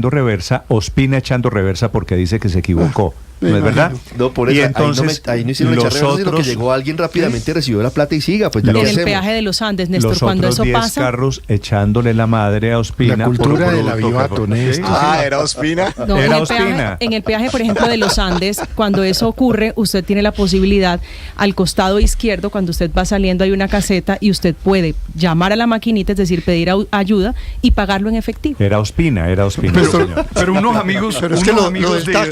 reversa, Ospina echando reversa porque dice que se equivocó. ¿No es verdad? No, por eso, y entonces, ahí no hicieron echar reversa, sino que llegó alguien rápidamente, recibió la plata y siga. Pues ya en el peaje de los Andes, Néstor, los cuando otros eso 10 pasa. carros echándole la madre a Ospina. La cultura del avivato, Néstor. ¿Era Ospina? No, Era en Ospina. En el peaje, por ejemplo, de los Andes, cuando eso ocurre, usted tiene la posibilidad, al costado izquierdo, cuando usted va saliendo, hay una caseta y usted puede llamar a la maquinita, es decir, pedir ayuda y pagarlo en efectivo. Era Ospina, pero unos amigos,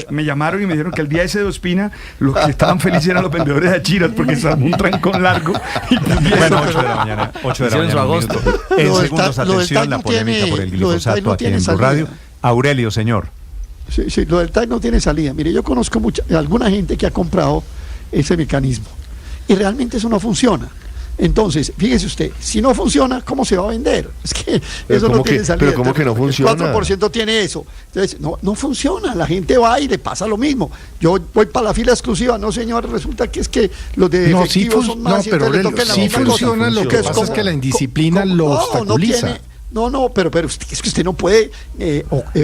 me llamaron y me dijeron que el día ese de Ospina, los que estaban felices eran los vendedores de achiras porque se armó un trancón largo. Y bueno, 8 de la mañana. 8 de la mañana. Agosto. En segundos, atención, la polémica por el glifosato aquí en Blue Radio. Aurelio, señor. Sí, lo del TAC no tiene salida. Mire, yo conozco alguna gente que ha comprado ese mecanismo y realmente eso no funciona. Entonces, fíjese usted, si no funciona, ¿cómo se va a vender? Es que eso no tiene salida. Pero ¿cómo que no funciona? El 4% tiene eso. Entonces, no funciona. La gente va y le pasa lo mismo. Yo voy para la fila exclusiva. No, señor, resulta que es que los de efectivo son más. No, pero sí funciona. Lo que pasa es que la indisciplina lo obstaculiza. Pero es que usted no puede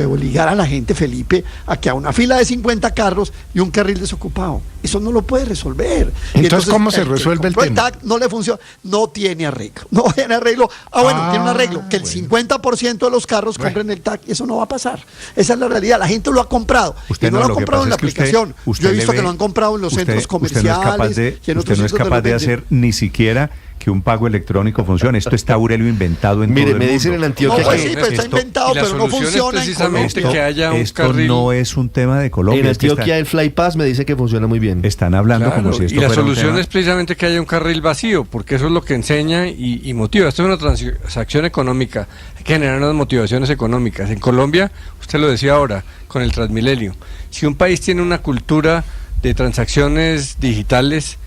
obligar a la gente, Felipe, a que a una fila de 50 carros y un carril desocupado. Eso no lo puede resolver. Entonces, ¿cómo se resuelve el tema? El TAC no le funciona, no tiene arreglo. Tiene un arreglo, que el 50% de los carros compren el TAC y eso no va a pasar. Esa es la realidad, la gente lo ha comprado. Usted y no lo ha comprado en la aplicación. Yo he visto que lo han comprado en los centros comerciales. Usted no es capaz de hacer ni siquiera que un pago electrónico funcione. Esto está, Aurelio, inventado en todo el mundo. Mire, me dicen en Antioquia que... Sí, está inventado, pero no funciona. Precisamente que haya un carril. No es un tema de Colombia. En Antioquia el FlyPass me dice que funciona muy bien. Están hablando como si esto fuera un tema. Y la solución es precisamente que haya un carril vacío, porque eso es lo que enseña y motiva. Esto es una transacción económica. Hay que generar unas motivaciones económicas. En Colombia, usted lo decía ahora, con el Transmilenio. Si un país tiene una cultura de transacciones digitales,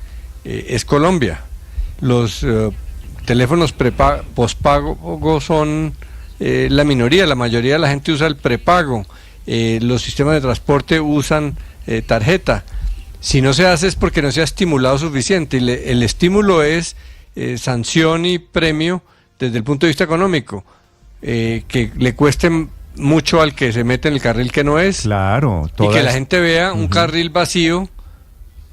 es Colombia. Los teléfonos postpago son la minoría, la mayoría de la gente usa el prepago, los sistemas de transporte usan tarjeta. Si no se hace es porque no se ha estimulado suficiente, y el estímulo es sanción y premio desde el punto de vista económico, que le cueste mucho al que se mete en el carril que no es, claro, y que la gente vea un carril vacío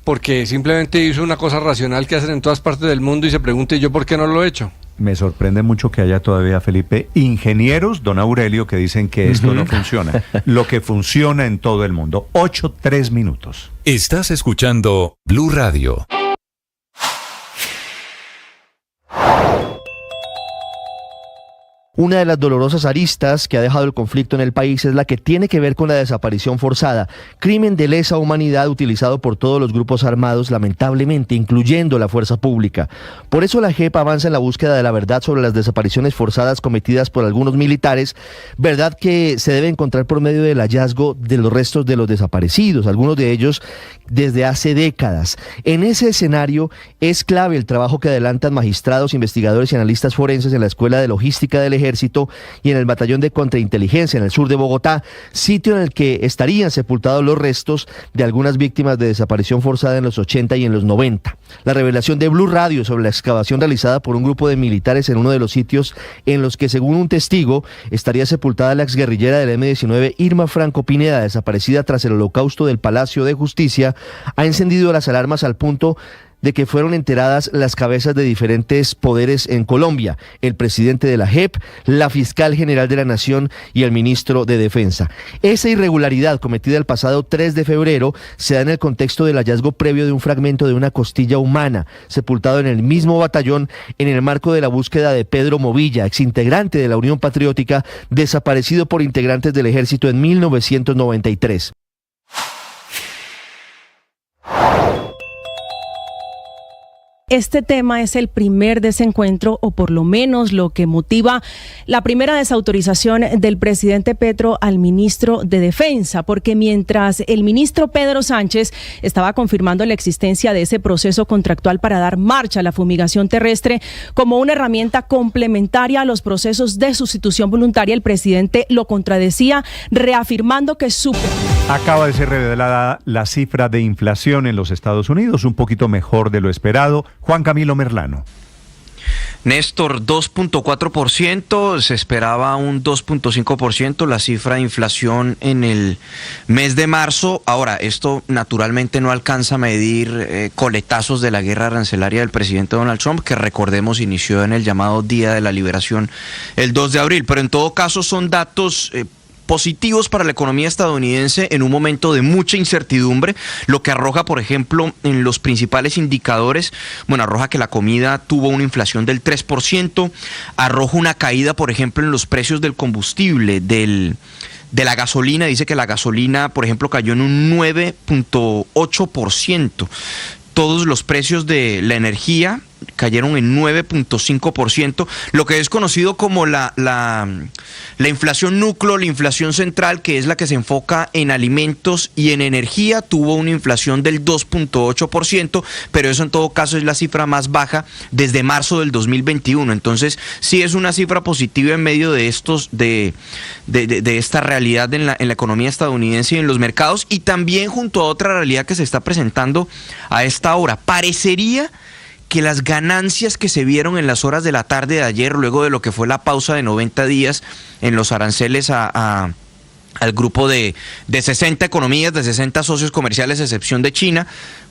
porque simplemente hizo una cosa racional que hacen en todas partes del mundo y se pregunte yo por qué no lo he hecho. Me sorprende mucho que haya todavía, Felipe, ingenieros, don Aurelio, que dicen que esto no funciona. Lo que funciona en todo el mundo. 8:03. Estás escuchando Blue Radio. Una de las dolorosas aristas que ha dejado el conflicto en el país es la que tiene que ver con la desaparición forzada, crimen de lesa humanidad utilizado por todos los grupos armados, lamentablemente, incluyendo la fuerza pública. Por eso la JEP avanza en la búsqueda de la verdad sobre las desapariciones forzadas cometidas por algunos militares, verdad que se debe encontrar por medio del hallazgo de los restos de los desaparecidos, algunos de ellos desde hace décadas. En ese escenario es clave el trabajo que adelantan magistrados, investigadores y analistas forenses en la Escuela de Logística del Ejército y en el Batallón de Contrainteligencia en el sur de Bogotá, sitio en el que estarían sepultados los restos de algunas víctimas de desaparición forzada en los 80 y en los 90. La revelación de Blue Radio sobre la excavación realizada por un grupo de militares en uno de los sitios en los que, según un testigo, estaría sepultada la exguerrillera del M-19 Irma Franco Pineda, desaparecida tras el holocausto del Palacio de Justicia, ha encendido las alarmas al punto de que fueron enteradas las cabezas de diferentes poderes en Colombia, el presidente de la JEP, la fiscal general de la Nación y el ministro de Defensa. Esa irregularidad cometida el pasado 3 de febrero se da en el contexto del hallazgo previo de un fragmento de una costilla humana, sepultado en el mismo batallón en el marco de la búsqueda de Pedro Movilla, exintegrante de la Unión Patriótica, desaparecido por integrantes del ejército en 1993. Este tema es el primer desencuentro, o por lo menos lo que motiva la primera desautorización del presidente Petro al ministro de Defensa, porque mientras el ministro Pedro Sánchez estaba confirmando la existencia de ese proceso contractual para dar marcha a la fumigación terrestre como una herramienta complementaria a los procesos de sustitución voluntaria, el presidente lo contradecía, reafirmando que Acaba de ser revelada la cifra de inflación en los Estados Unidos, un poquito mejor de lo esperado. Juan Camilo Merlano. Néstor, 2.4%, se esperaba un 2.5% la cifra de inflación en el mes de marzo. Ahora, esto naturalmente no alcanza a medir coletazos de la guerra arancelaria del presidente Donald Trump, que recordemos inició en el llamado Día de la Liberación el 2 de abril, pero en todo caso son datos positivos para la economía estadounidense en un momento de mucha incertidumbre, lo que arroja, por ejemplo, en los principales indicadores, arroja que la comida tuvo una inflación del 3%, arroja una caída, por ejemplo, en los precios del combustible, de la gasolina. Dice que la gasolina, por ejemplo, cayó en un 9.8%. Todos los precios de la energía cayeron en 9.5%, lo que es conocido como la inflación núcleo, la inflación central, que es la que se enfoca en alimentos y en energía, tuvo una inflación del 2.8%, pero eso en todo caso es la cifra más baja desde marzo del 2021. Entonces, sí es una cifra positiva en medio de de esta realidad en la economía estadounidense y en los mercados, y también junto a otra realidad que se está presentando a esta hora. Parecería que las ganancias que se vieron en las horas de la tarde de ayer, luego de lo que fue la pausa de 90 días en los aranceles al grupo de 60 economías, de 60 socios comerciales, a excepción de China,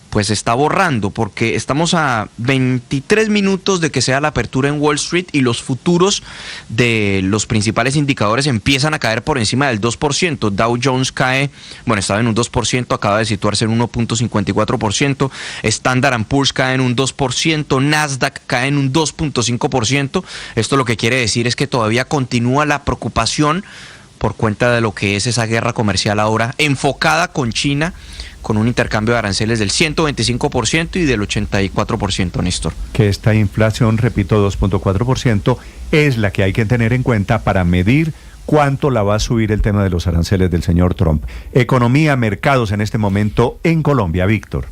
pues se está borrando, porque estamos a 23 minutos de que sea la apertura en Wall Street y los futuros de los principales indicadores empiezan a caer por encima del 2%. Dow Jones cae, estaba en un 2%, acaba de situarse en 1.54%, Standard & Poor's cae en un 2%, Nasdaq cae en un 2.5%. Esto lo que quiere decir es que todavía continúa la preocupación por cuenta de lo que es esa guerra comercial ahora enfocada con China, con un intercambio de aranceles del 125% y del 84%, Néstor. Que esta inflación, repito, 2.4%, es la que hay que tener en cuenta para medir cuánto la va a subir el tema de los aranceles del señor Trump. Economía, mercados en este momento en Colombia, Víctor.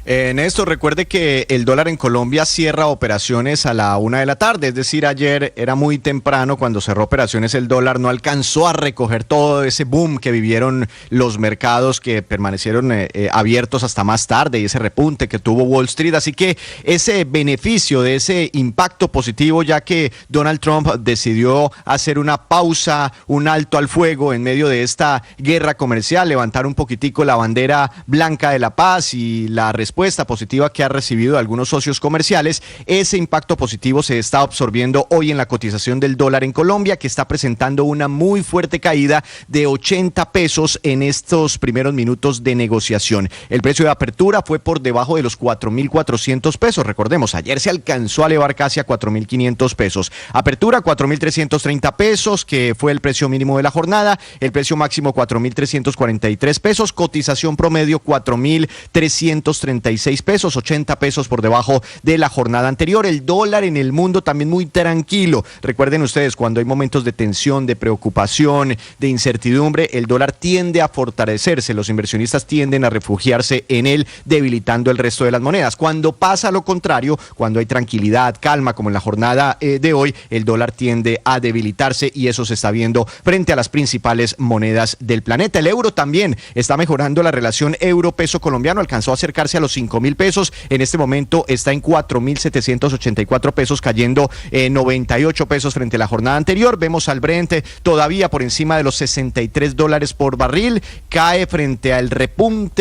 Néstor, recuerde que el dólar en Colombia cierra operaciones a la 1 de la tarde, es decir, ayer era muy temprano cuando cerró operaciones, el dólar no alcanzó a recoger todo ese boom que vivieron los mercados, que permanecieron abiertos hasta más tarde, y ese repunte que tuvo Wall Street, así que ese beneficio de ese impacto positivo, ya que Donald Trump decidió hacer una pausa, un alto al fuego en medio de esta guerra comercial, levantar un poquitico la bandera blanca de la paz y la respuesta positiva que ha recibido algunos socios comerciales, ese impacto positivo se está absorbiendo hoy en la cotización del dólar en Colombia, que está presentando una muy fuerte caída de 80 pesos en estos primeros minutos de negociación. El precio de apertura fue por debajo de los 4.400 pesos. Recordemos, ayer se alcanzó a elevar casi a 4.500 pesos. Apertura 4.330 pesos, que fue el precio mínimo de la jornada. El precio máximo 4.343 pesos. Cotización promedio 4.336 pesos, 80 pesos por debajo de la jornada anterior. El dólar en el mundo también muy tranquilo. Recuerden ustedes, cuando hay momentos de tensión, de preocupación, de incertidumbre, el dólar tiende a fortalecerse. Los inversionistas tienden a refugiarse en él, debilitando el resto de las monedas. Cuando pasa lo contrario, cuando hay tranquilidad, calma, como en la jornada de hoy, el dólar tiende a debilitarse, y eso se está viendo frente a las principales monedas del planeta. El euro también está mejorando la relación euro-peso colombiano, alcanzó a acercarse a los 5.000 pesos, en este momento está en 4.784 pesos, cayendo 98 pesos frente a la jornada anterior. Vemos al Brent todavía por encima de los $63 por barril, cae frente al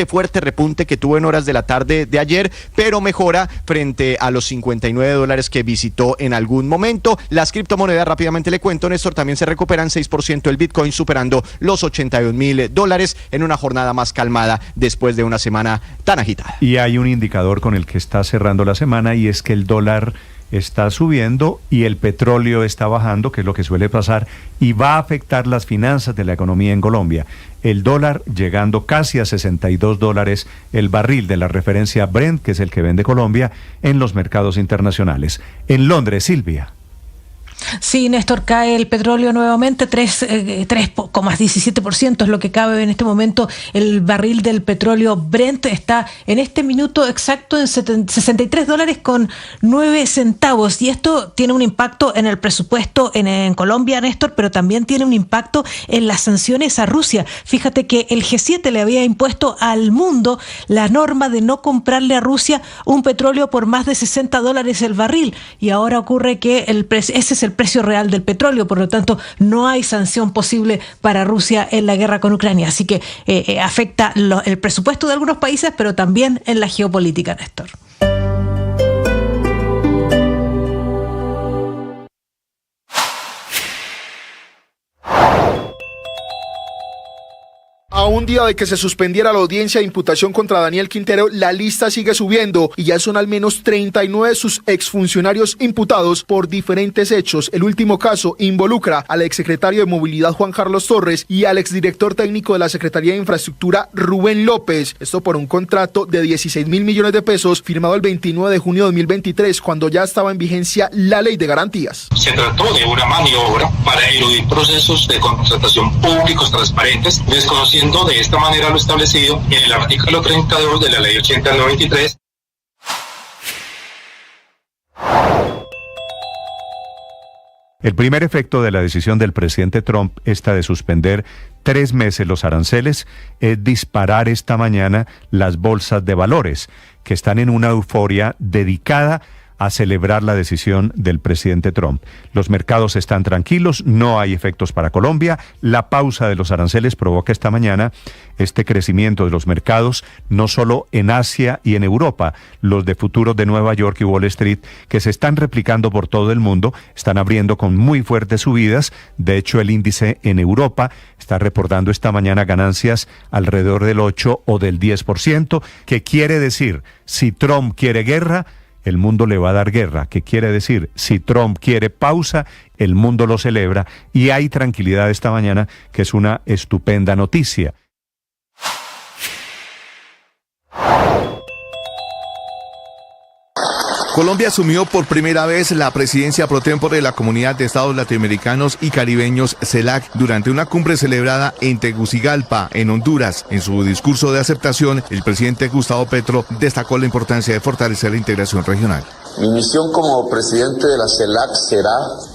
fuerte repunte que tuvo en horas de la tarde de ayer, pero mejora frente a los $59 que visitó en algún momento. Las criptomonedas, rápidamente le cuento, Néstor, también se recuperan 6%, el Bitcoin superando los $81.000 en una jornada más calmada después de una semana tan agitada. Y hay un indicador con el que está cerrando la semana, y es que el dólar está subiendo y el petróleo está bajando, que es lo que suele pasar, y va a afectar las finanzas de la economía en Colombia. El dólar llegando casi a $62 el barril de la referencia Brent, que es el que vende Colombia, en los mercados internacionales. En Londres, Silvia. Sí, Néstor, cae el petróleo nuevamente, 3,17% es lo que cabe en este momento. El barril del petróleo Brent está en este minuto exacto en $63.09. Y esto tiene un impacto en el presupuesto en Colombia, Néstor, pero también tiene un impacto en las sanciones a Rusia. Fíjate que el G7 le había impuesto al mundo la norma de no comprarle a Rusia un petróleo por más de $60 el barril. Y ahora ocurre que ese es el precio real del petróleo, por lo tanto no hay sanción posible para Rusia en la guerra con Ucrania, así que afecta el presupuesto de algunos países, pero también en la geopolítica, Néstor. A un día de que se suspendiera la audiencia de imputación contra Daniel Quintero, la lista sigue subiendo y ya son al menos 39 sus exfuncionarios imputados por diferentes hechos. El último caso involucra al exsecretario de Movilidad Juan Carlos Torres y al exdirector técnico de la Secretaría de Infraestructura Rubén López. Esto por un contrato de 16.000 millones de pesos firmado el 29 de junio de 2023, cuando ya estaba en vigencia la Ley de Garantías. Se trató de una maniobra para eludir procesos de contratación públicos transparentes, desconociendo de esta manera lo establecido en el artículo 32 de la Ley 8093. El primer efecto de la decisión del presidente Trump, esta de suspender 3 meses los aranceles, es disparar esta mañana las bolsas de valores, que están en una euforia dedicada a celebrar la decisión del presidente Trump. Los mercados están tranquilos, no hay efectos para Colombia. La pausa de los aranceles provoca esta mañana este crecimiento de los mercados, no solo en Asia y en Europa. Los de futuros de Nueva York y Wall Street, que se están replicando por todo el mundo, están abriendo con muy fuertes subidas. De hecho, el índice en Europa está reportando esta mañana ganancias alrededor del 8 o del 10%, que quiere decir, si Trump quiere guerra, el mundo le va a dar guerra, que quiere decir, si Trump quiere pausa, el mundo lo celebra, y hay tranquilidad esta mañana, que es una estupenda noticia. Colombia asumió por primera vez la presidencia pro tempore de la Comunidad de Estados Latinoamericanos y Caribeños CELAC durante una cumbre celebrada en Tegucigalpa, en Honduras. En su discurso de aceptación, el presidente Gustavo Petro destacó la importancia de fortalecer la integración regional. Mi misión como presidente de la CELAC será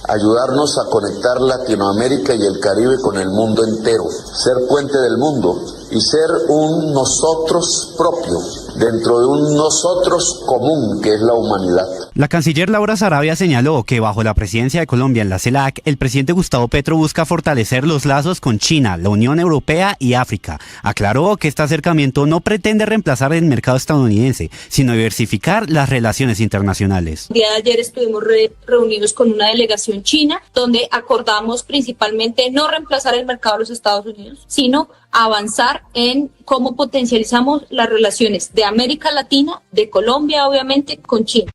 ayudarnos a conectar Latinoamérica y el Caribe con el mundo entero, ser puente del mundo y ser un nosotros propio dentro de un nosotros común que es la humanidad. La canciller Laura Sarabia señaló que bajo la presidencia de Colombia en la CELAC, el presidente Gustavo Petro busca fortalecer los lazos con China, la Unión Europea y África. Aclaró que este acercamiento no pretende reemplazar el mercado estadounidense, sino diversificar las relaciones internacionales. El día de ayer estuvimos reunidos con una delegación china, donde acordamos principalmente no reemplazar el mercado de los Estados Unidos, sino avanzar en cómo potencializamos las relaciones de América Latina, de Colombia obviamente, con China.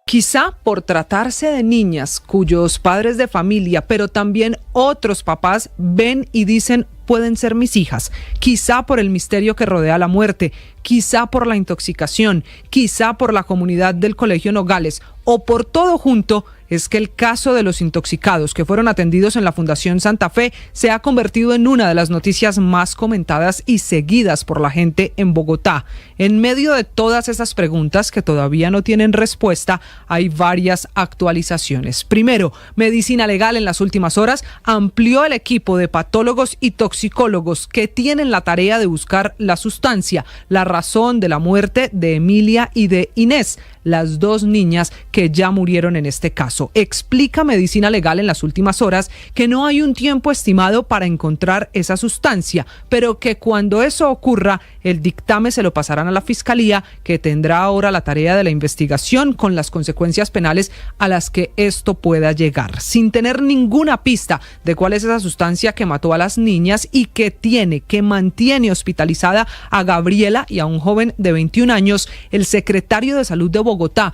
Quizá por tratarse de niñas cuyos padres de familia, pero también otros papás ven y dicen pueden ser mis hijas, quizá por el misterio que rodea la muerte, quizá por la intoxicación, quizá por la comunidad del Colegio Nogales o por todo junto, es que el caso de los intoxicados que fueron atendidos en la Fundación Santa Fe se ha convertido en una de las noticias más comentadas y seguidas por la gente en Bogotá. En medio de todas esas preguntas que todavía no tienen respuesta, hay varias actualizaciones. Primero, Medicina Legal en las últimas horas amplió el equipo de patólogos y toxicólogos que tienen la tarea de buscar la sustancia, la razón de la muerte de Emilia y de Inés, las 2 niñas que ya murieron en este caso. Explica Medicina Legal en las últimas horas que no hay un tiempo estimado para encontrar esa sustancia, pero que cuando eso ocurra, el dictamen se lo pasarán a la Fiscalía, que tendrá ahora la tarea de la investigación con las consecuencias penales a las que esto pueda llegar. Sin tener ninguna pista de cuál es esa sustancia que mató a las niñas y que mantiene hospitalizada a Gabriela y a un joven de 21 años, el secretario de Salud de Bogotá.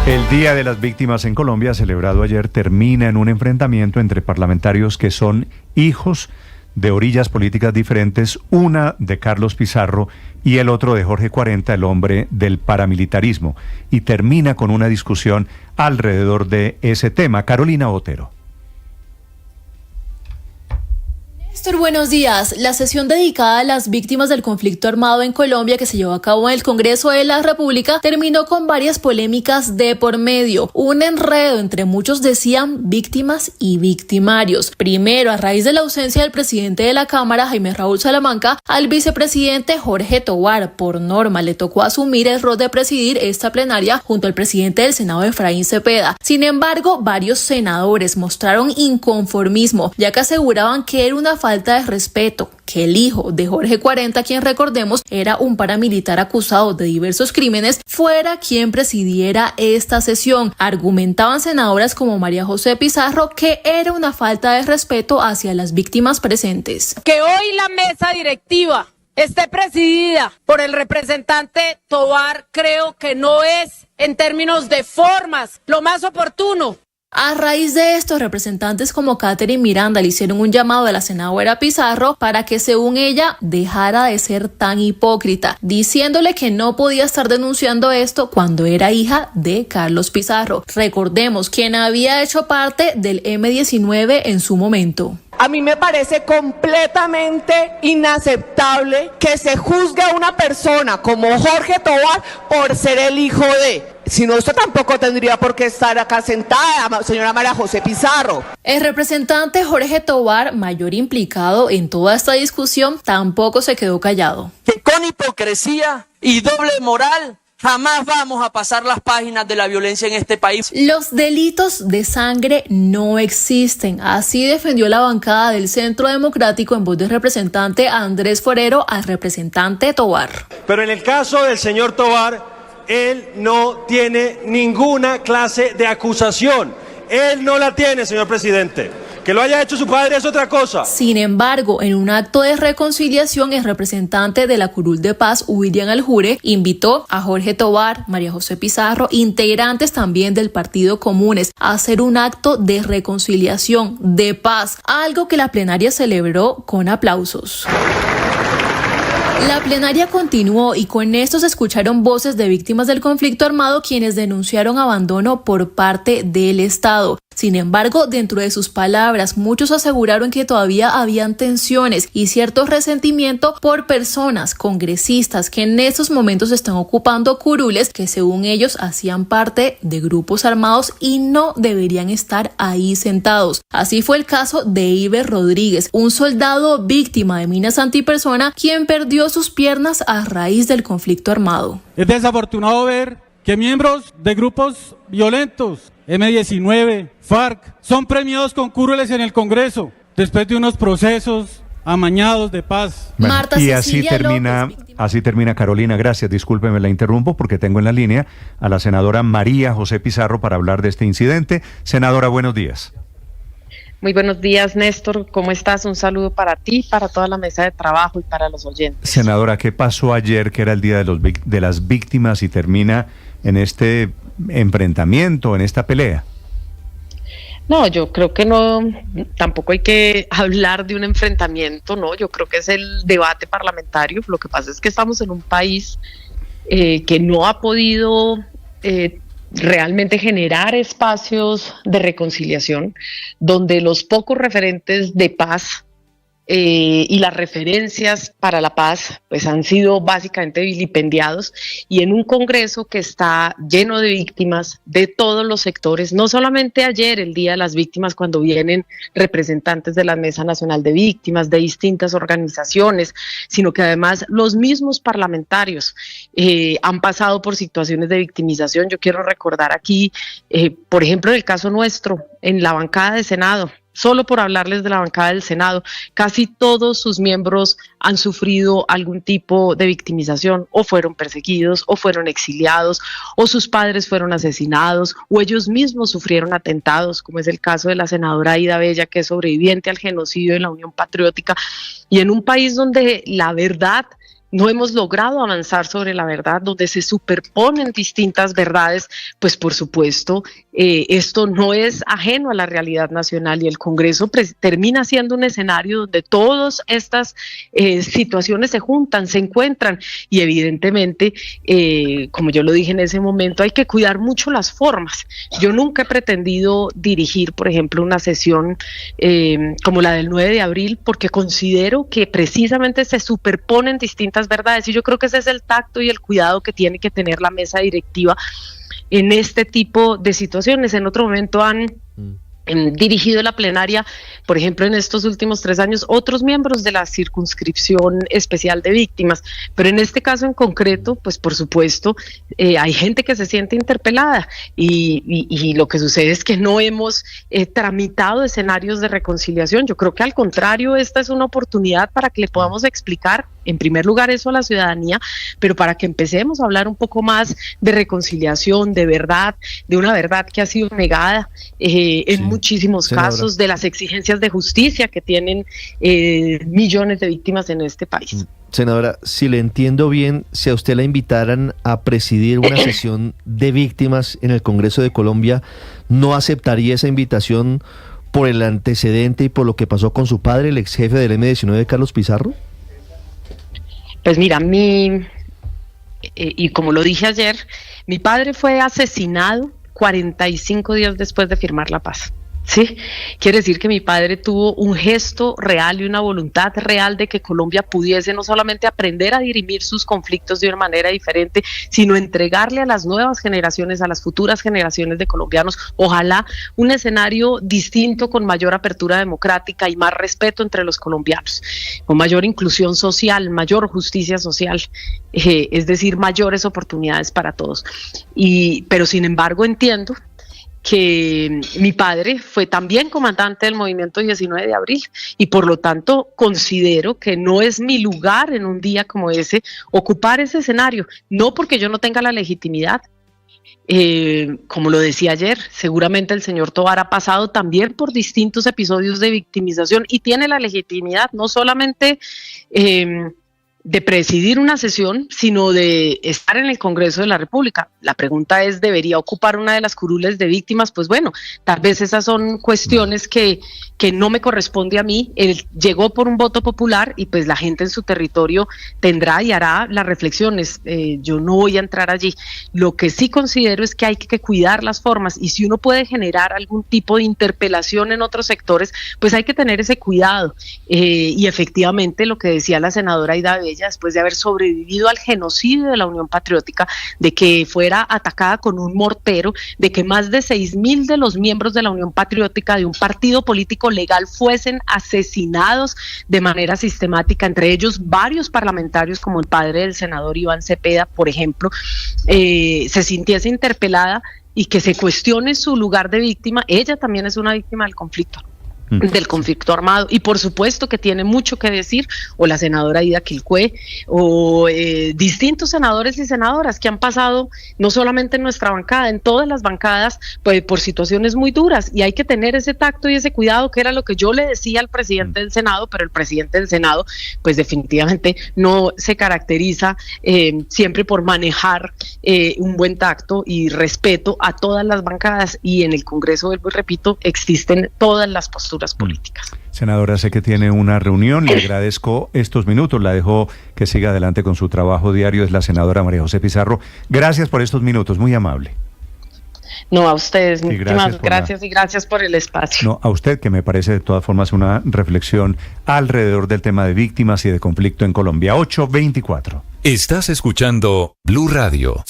El Día de las Víctimas en Colombia, celebrado ayer, termina en un enfrentamiento entre parlamentarios que son hijos de orillas políticas diferentes, una de Carlos Pizarro y el otro de Jorge 40, el hombre del paramilitarismo, y termina con una discusión alrededor de ese tema. Carolina Botero. Néstor, buenos días. La sesión dedicada a las víctimas del conflicto armado en Colombia que se llevó a cabo en el Congreso de la República terminó con varias polémicas de por medio. Un enredo entre muchos decían víctimas y victimarios. Primero, a raíz de la ausencia del presidente de la Cámara, Jaime Raúl Salamanca, al vicepresidente Jorge Tovar, por norma, le tocó asumir el rol de presidir esta plenaria junto al presidente del Senado, Efraín Cepeda. Sin embargo, varios senadores mostraron inconformismo, ya que aseguraban que era una falta de respeto que el hijo de Jorge 40, quien recordemos era un paramilitar acusado de diversos crímenes, fuera quien presidiera esta sesión. Argumentaban senadoras como María José Pizarro que era una falta de respeto hacia las víctimas presentes. Que hoy la mesa directiva esté presidida por el representante Tovar, creo que no es, en términos de formas, lo más oportuno. A raíz de esto, representantes como Catherine Miranda le hicieron un llamado a la senadora Pizarro para que, según ella, dejara de ser tan hipócrita, diciéndole que no podía estar denunciando esto cuando era hija de Carlos Pizarro. Recordemos, quien había hecho parte del M-19 en su momento. A mí me parece completamente inaceptable que se juzgue a una persona como Jorge Tovar por ser el hijo de. Si no, esto tampoco tendría por qué estar acá sentada, señora María José Pizarro. El representante Jorge Tovar, mayor implicado en toda esta discusión, tampoco se quedó callado. Que con hipocresía y doble moral jamás vamos a pasar las páginas de la violencia en este país. Los delitos de sangre no existen. Así defendió la bancada del Centro Democrático en voz del representante Andrés Forero al representante Tovar. Pero en el caso del señor Tovar, él no tiene ninguna clase de acusación. Él no la tiene, señor presidente. Que lo haya hecho su padre es otra cosa. Sin embargo, en un acto de reconciliación, el representante de la Curul de Paz, William Aljure, invitó a Jorge Tovar, María José Pizarro, integrantes también del Partido Comunes, a hacer un acto de reconciliación, de paz, algo que la plenaria celebró con aplausos. La plenaria continuó y con esto se escucharon voces de víctimas del conflicto armado quienes denunciaron abandono por parte del Estado. Sin embargo, dentro de sus palabras, muchos aseguraron que todavía habían tensiones y cierto resentimiento por personas congresistas que en estos momentos están ocupando curules que según ellos hacían parte de grupos armados y no deberían estar ahí sentados. Así fue el caso de Iber Rodríguez, un soldado víctima de minas antipersona quien perdió sus piernas a raíz del conflicto armado. Es desafortunado ver que miembros de grupos violentos, M-19, FARC, son premiados con curules en el Congreso después de unos procesos amañados de paz. Bueno, y así termina Carolina, gracias, discúlpeme, la interrumpo porque tengo en la línea a la senadora María José Pizarro para hablar de este incidente. Senadora, buenos días. Muy buenos días, Néstor, ¿cómo estás? Un saludo para ti, para toda la mesa de trabajo y para los oyentes. Senadora, ¿qué pasó ayer que era el Día de las Víctimas y termina en este enfrentamiento, en esta pelea? No, yo creo que no, tampoco hay que hablar de un enfrentamiento, no, yo creo que es el debate parlamentario. Lo que pasa es que estamos en un país que no ha podido realmente generar espacios de reconciliación, donde los pocos referentes de paz y las referencias para la paz pues han sido básicamente vilipendiados, y en un Congreso que está lleno de víctimas de todos los sectores, no solamente ayer, el Día de las Víctimas, cuando vienen representantes de la Mesa Nacional de Víctimas, de distintas organizaciones, sino que además los mismos parlamentarios han pasado por situaciones de victimización. Yo quiero recordar aquí, por ejemplo, en el caso nuestro, en la bancada de Senado, solo por hablarles de la bancada del Senado, casi todos sus miembros han sufrido algún tipo de victimización, o fueron perseguidos, o fueron exiliados, o sus padres fueron asesinados, o ellos mismos sufrieron atentados, como es el caso de la senadora Aida Bella, que es sobreviviente al genocidio de la Unión Patriótica, y en un país donde la verdad no hemos logrado avanzar sobre la verdad, donde se superponen distintas verdades, pues por supuesto esto no es ajeno a la realidad nacional y el Congreso termina siendo un escenario donde todas estas situaciones se juntan, se encuentran y evidentemente, como yo lo dije en ese momento, hay que cuidar mucho las formas. Yo nunca he pretendido dirigir, por ejemplo, una sesión como la del 9 de abril porque considero que precisamente se superponen distintas verdades y yo creo que ese es el tacto y el cuidado que tiene que tener la mesa directiva en este tipo de situaciones. En otro momento han dirigido la plenaria, por ejemplo, en estos últimos 3 años, otros miembros de la circunscripción especial de víctimas, pero en este caso en concreto, pues por supuesto, hay gente que se siente interpelada y lo que sucede es que no hemos tramitado escenarios de reconciliación. Yo creo que al contrario, esta es una oportunidad para que le podamos explicar, en primer lugar, eso a la ciudadanía, pero para que empecemos a hablar un poco más de reconciliación, de verdad, de una verdad que ha sido negada en muchísimos casos, de las exigencias de justicia que tienen millones de víctimas en este país. Senadora, si le entiendo bien, si a usted la invitaran a presidir una sesión de víctimas en el Congreso de Colombia, ¿no aceptaría esa invitación por el antecedente y por lo que pasó con su padre, el ex jefe del M-19, Carlos Pizarro? Pues mira, y como lo dije ayer, mi padre fue asesinado 45 días después de firmar la paz. Sí, quiere decir que mi padre tuvo un gesto real y una voluntad real de que Colombia pudiese no solamente aprender a dirimir sus conflictos de una manera diferente, sino entregarle a las nuevas generaciones, a las futuras generaciones de colombianos, ojalá un escenario distinto con mayor apertura democrática y más respeto entre los colombianos, con mayor inclusión social, mayor justicia social, es decir, mayores oportunidades para todos. Pero sin embargo entiendo que mi padre fue también comandante del movimiento 19 de abril y por lo tanto considero que no es mi lugar en un día como ese ocupar ese escenario, no porque yo no tenga la legitimidad. Como lo decía ayer, seguramente el señor Tovar ha pasado también por distintos episodios de victimización y tiene la legitimidad no solamente de presidir una sesión, sino de estar en el Congreso de la República. La pregunta es, ¿debería ocupar una de las curules de víctimas? Pues bueno, tal vez esas son cuestiones que no me corresponde a mí. Él llegó por un voto popular y pues la gente en su territorio tendrá y hará las reflexiones. Yo no voy a entrar allí. Lo que sí considero es que hay que cuidar las formas y si uno puede generar algún tipo de interpelación en otros sectores, pues hay que tener ese cuidado. Y efectivamente lo que decía la senadora Aida Bella, después de haber sobrevivido al genocidio de la Unión Patriótica, de que fuera atacada con un mortero, de que más de 6.000 de los miembros de la Unión Patriótica de un partido político legal fuesen asesinados de manera sistemática, entre ellos varios parlamentarios como el padre del senador Iván Cepeda, por ejemplo, se sintiese interpelada y que se cuestione su lugar de víctima. Ella también es una víctima del conflicto armado y por supuesto que tiene mucho que decir, o la senadora Ida Quilcué o distintos senadores y senadoras que han pasado no solamente en nuestra bancada, en todas las bancadas, pues por situaciones muy duras y hay que tener ese tacto y ese cuidado, que era lo que yo le decía al presidente del Senado, pero el presidente del Senado pues definitivamente no se caracteriza siempre por manejar un buen tacto y respeto a todas las bancadas y en el Congreso, vuelvo y repito, existen todas las posturas políticas. Senadora, sé que tiene una reunión, le agradezco estos minutos, la dejo que siga adelante con su trabajo diario, es la senadora María José Pizarro. Gracias por estos minutos, muy amable. No, a ustedes, muchísimas gracias y gracias por el espacio. No, a usted, que me parece de todas formas una reflexión alrededor del tema de víctimas y de conflicto en Colombia. 8:24. Estás escuchando Blue Radio.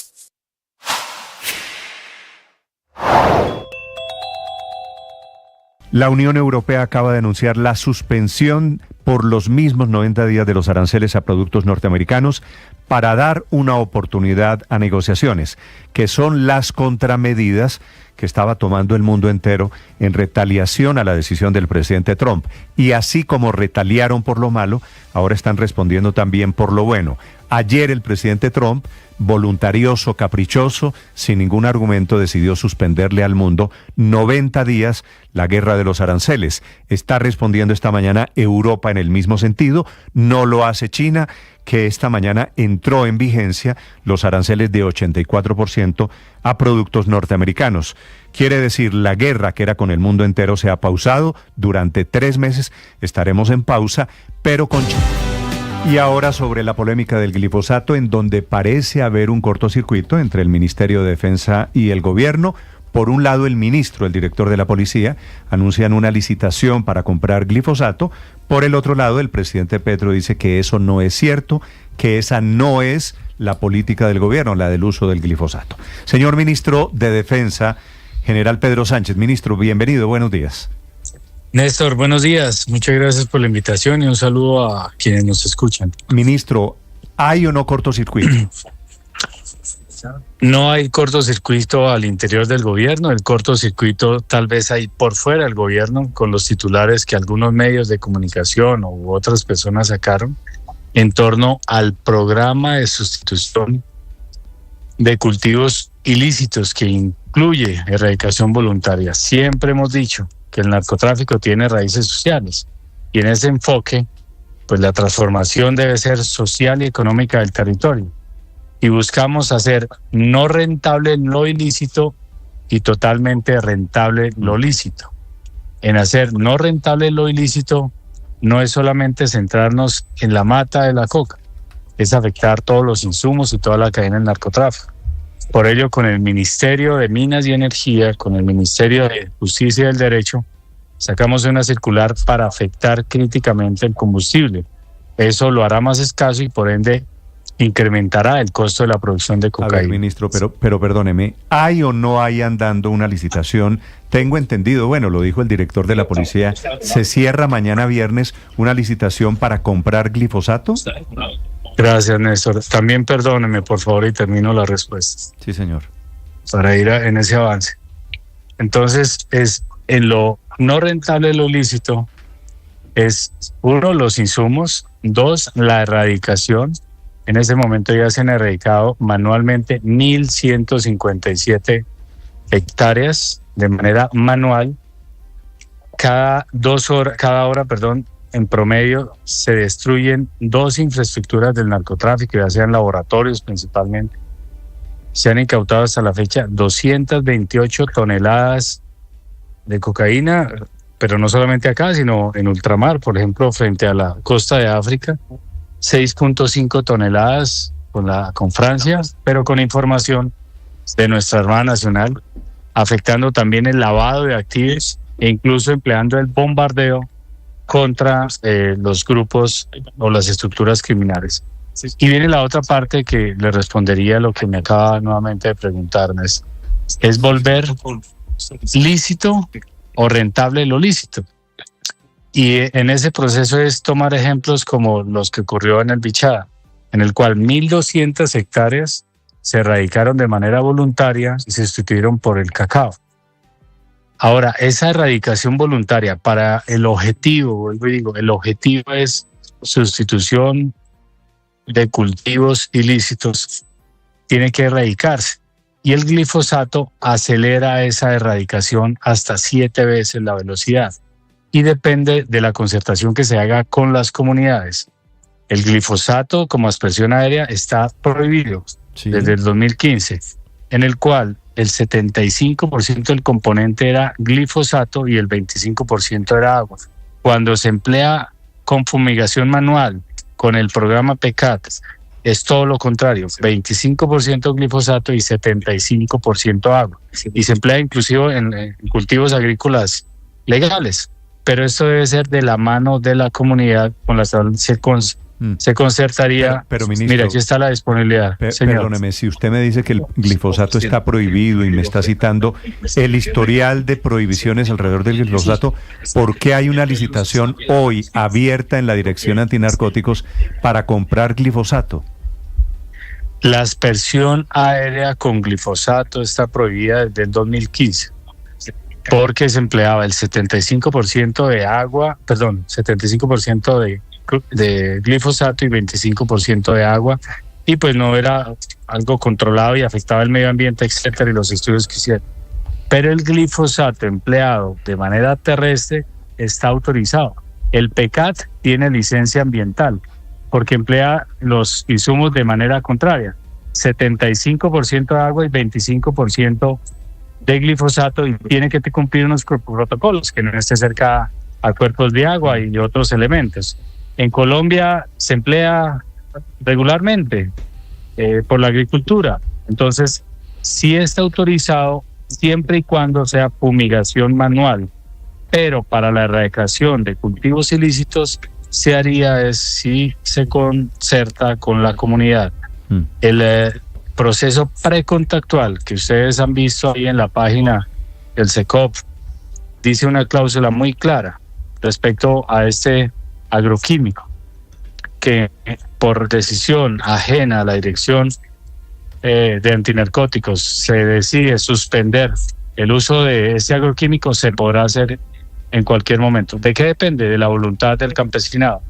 La Unión Europea acaba de anunciar la suspensión por los mismos 90 días de los aranceles a productos norteamericanos para dar una oportunidad a negociaciones, que son las contramedidas que estaba tomando el mundo entero en retaliación a la decisión del presidente Trump. Y así como retaliaron por lo malo, ahora están respondiendo también por lo bueno. Ayer el presidente Trump, voluntarioso, caprichoso, sin ningún argumento, decidió suspenderle al mundo 90 días la guerra de los aranceles. Está respondiendo esta mañana Europa en el mismo sentido, no lo hace China, que esta mañana entró en vigencia los aranceles de 84% a productos norteamericanos. Quiere decir, la guerra que era con el mundo entero se ha pausado durante 3 meses. Estaremos en pausa, pero con China. Y ahora sobre la polémica del glifosato, en donde parece haber un cortocircuito entre el Ministerio de Defensa y el gobierno. Por un lado, el ministro, el director de la policía, anuncian una licitación para comprar glifosato. Por el otro lado, el presidente Petro dice que eso no es cierto, que esa no es la política del gobierno, la del uso del glifosato. Señor ministro de Defensa, general Pedro Sánchez. Ministro, bienvenido, buenos días. Néstor, buenos días. Muchas gracias por la invitación y un saludo a quienes nos escuchan. Ministro, ¿hay o no cortocircuito? No hay cortocircuito al interior del gobierno. El cortocircuito tal vez hay por fuera del gobierno, con los titulares que algunos medios de comunicación u otras personas sacaron en torno al programa de sustitución de cultivos ilícitos que incluye erradicación voluntaria. Siempre hemos dicho que el narcotráfico tiene raíces sociales y en ese enfoque, pues la transformación debe ser social y económica del territorio. Y buscamos hacer no rentable lo ilícito y totalmente rentable lo lícito. En hacer no rentable lo ilícito no es solamente centrarnos en la mata de la coca, es afectar todos los insumos y toda la cadena del narcotráfico. Por ello, con el Ministerio de Minas y Energía, con el Ministerio de Justicia y del Derecho, sacamos una circular para afectar críticamente el combustible. Eso lo hará más escaso y por ende incrementará el costo de la producción de cocaína. A ver, ministro, pero perdóneme, ¿hay o no hay andando una licitación? Tengo entendido, bueno, lo dijo el director de la policía, ¿se cierra mañana viernes una licitación para comprar glifosato? Gracias, Néstor. También perdóneme, por favor, y termino la respuesta. Sí, señor. Para ir en ese avance. Entonces, es en lo no rentable, lo ilícito, es 1, los insumos, 2, la erradicación. En ese momento ya se han erradicado manualmente 1.157 hectáreas de manera manual. Cada hora, en promedio se destruyen 2 infraestructuras del narcotráfico, ya sean laboratorios principalmente. Se han incautado hasta la fecha 228 toneladas de cocaína, pero no solamente acá, sino en ultramar, por ejemplo, frente a la costa de África, 6.5 toneladas con Francia, pero con información de nuestra Armada Nacional, afectando también el lavado de activos e incluso empleando el bombardeo contra los grupos o las estructuras criminales. Y viene la otra parte que le respondería a lo que me acaba nuevamente de preguntarme, es volver lícito o rentable lo lícito. Y en ese proceso es tomar ejemplos como los que ocurrió en el Bichada, en el cual 1.200 hectáreas se erradicaron de manera voluntaria y se sustituyeron por el cacao. Ahora, esa erradicación voluntaria para el objetivo, vuelvo y digo, el objetivo es sustitución de cultivos ilícitos, tiene que erradicarse. Y el glifosato acelera esa erradicación hasta 7 veces la velocidad. Y depende de la concertación que se haga con las comunidades. El glifosato como aspersión aérea está prohibido desde el 2015, en el cual el 75% del componente era glifosato y el 25% era agua. Cuando se emplea con fumigación manual, con el programa PECAT, es todo lo contrario, 25% glifosato y 75% agua. Y se emplea inclusive en cultivos agrícolas legales. Pero esto debe ser de la mano de la comunidad, con la cual se concertaría. Pero ministro, mira, aquí está la disponibilidad. Señor. Perdóneme, si usted me dice que el glifosato está prohibido y me está citando el historial de prohibiciones alrededor del glifosato, ¿por qué hay una licitación hoy abierta en la Dirección Antinarcóticos para comprar glifosato? La aspersión aérea con glifosato está prohibida desde el 2015. Porque se empleaba el 75% de agua, 75% de glifosato y 25% de agua, y pues no era algo controlado y afectaba el medio ambiente, etcétera, y los estudios que hicieron. Pero el glifosato empleado de manera terrestre está autorizado. El PECAT tiene licencia ambiental. porque emplea los insumos de manera contraria. 75% de agua y 25% de glifosato, y tiene que cumplir unos protocolos, que no esté cerca a cuerpos de agua y otros elementos. En Colombia se emplea regularmente por la agricultura, entonces sí está autorizado siempre y cuando sea fumigación manual, pero para la erradicación de cultivos ilícitos se haría si se concerta con la comunidad. El proceso precontactual que ustedes han visto ahí en la página del SECOP dice una cláusula muy clara respecto a este agroquímico, que por decisión ajena a la Dirección de Antinarcóticos se decide suspender el uso de este agroquímico, se podrá hacer en cualquier momento. ¿De qué depende? De la voluntad del campesinado.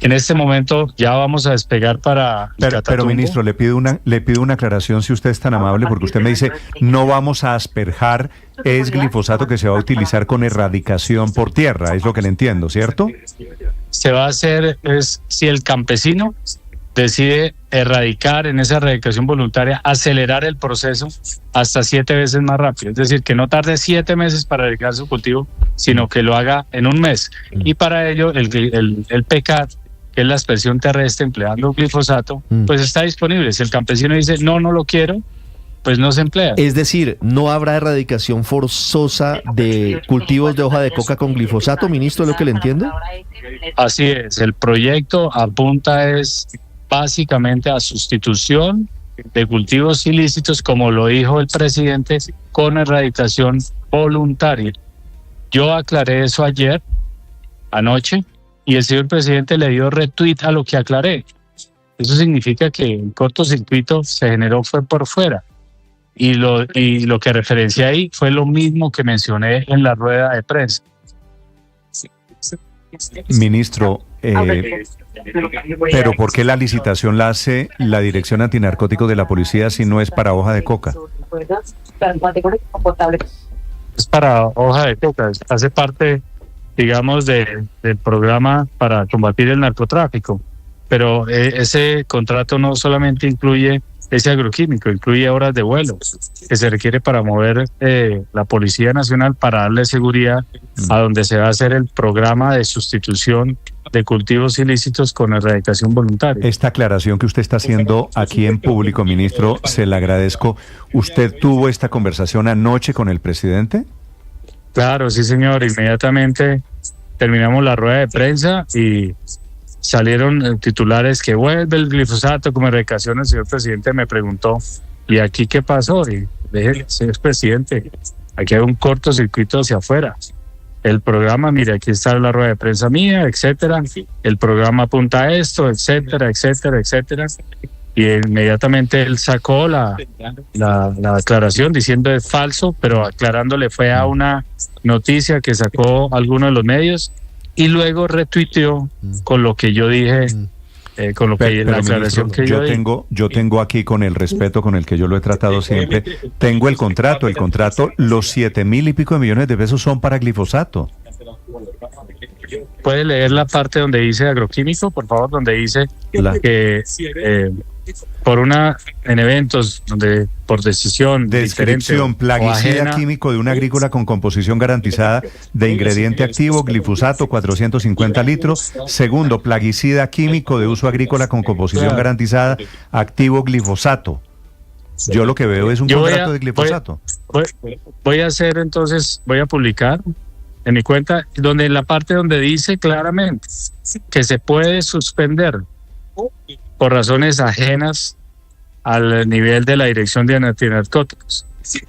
En este momento ya vamos a despegar para pero ministro, le pido una aclaración, si usted es tan amable, porque usted me dice no vamos a asperjar, es glifosato que se va a utilizar con erradicación por tierra, es lo que le entiendo, ¿cierto? Se va a hacer si el campesino decide erradicar en esa erradicación voluntaria, acelerar el proceso hasta 7 veces más rápido, es decir, que no tarde 7 meses para erradicar su cultivo, sino que lo haga en 1 mes. Y para ello el PECAT, que es la aspersión terrestre empleando glifosato, pues está disponible. Si el campesino dice no lo quiero, pues no se emplea. Es decir, ¿no habrá erradicación forzosa de cultivos de hoja de coca con glifosato, ministro, es lo que le entiendo? Así es, el proyecto apunta básicamente a sustitución de cultivos ilícitos, como lo dijo el presidente, con erradicación voluntaria. Yo aclaré eso anoche, y el señor presidente le dio retweet a lo que aclaré. Eso significa que el cortocircuito se generó fue por fuera. Y lo que referencié ahí fue lo mismo que mencioné en la rueda de prensa. Ministro, pero ¿por qué la licitación la hace la Dirección Antinarcóticos de la Policía si no es para hoja de coca? Es para hoja de coca, hace parte, digamos, del programa para combatir el narcotráfico, pero ese contrato no solamente incluye ese agroquímico, incluye horas de vuelo que se requiere para mover la Policía Nacional para darle seguridad a donde se va a hacer el programa de sustitución de cultivos ilícitos con erradicación voluntaria. Esta aclaración que usted está haciendo aquí en público, ministro, se la agradezco. ¿Usted tuvo esta conversación anoche con el presidente? Claro, sí, señor. Inmediatamente terminamos la rueda de prensa y salieron titulares que vuelve el glifosato como erradicación. El señor presidente me preguntó, ¿y aquí qué pasó? Y le dije, señor presidente, aquí hay un cortocircuito hacia afuera. El programa, mire, aquí está la rueda de prensa mía, etcétera. El programa apunta a esto, etcétera, etcétera, etcétera. Y inmediatamente él sacó la aclaración diciendo es falso, pero aclarándole fue a una noticia que sacó alguno de los medios y luego retuiteó con lo que yo dije, con lo que la aclaración ministro, que yo dije. Yo tengo aquí, con el respeto con el que yo lo he tratado siempre, tengo el contrato, los 7,000 y pico de millones de pesos son para glifosato. ¿Puede leer la parte donde dice agroquímico, por favor, donde dice que en eventos donde por decisión descripción plaguicida químico de un agrícola con composición garantizada de ingrediente activo glifosato 450 litros. Segundo, plaguicida químico de uso agrícola con composición garantizada activo glifosato. Yo lo que veo es un contrato de glifosato. Voy a hacer entonces, voy a publicar en mi cuenta donde en la parte donde dice claramente que se puede suspender por razones ajenas al nivel de la Dirección de Antinarcóticos.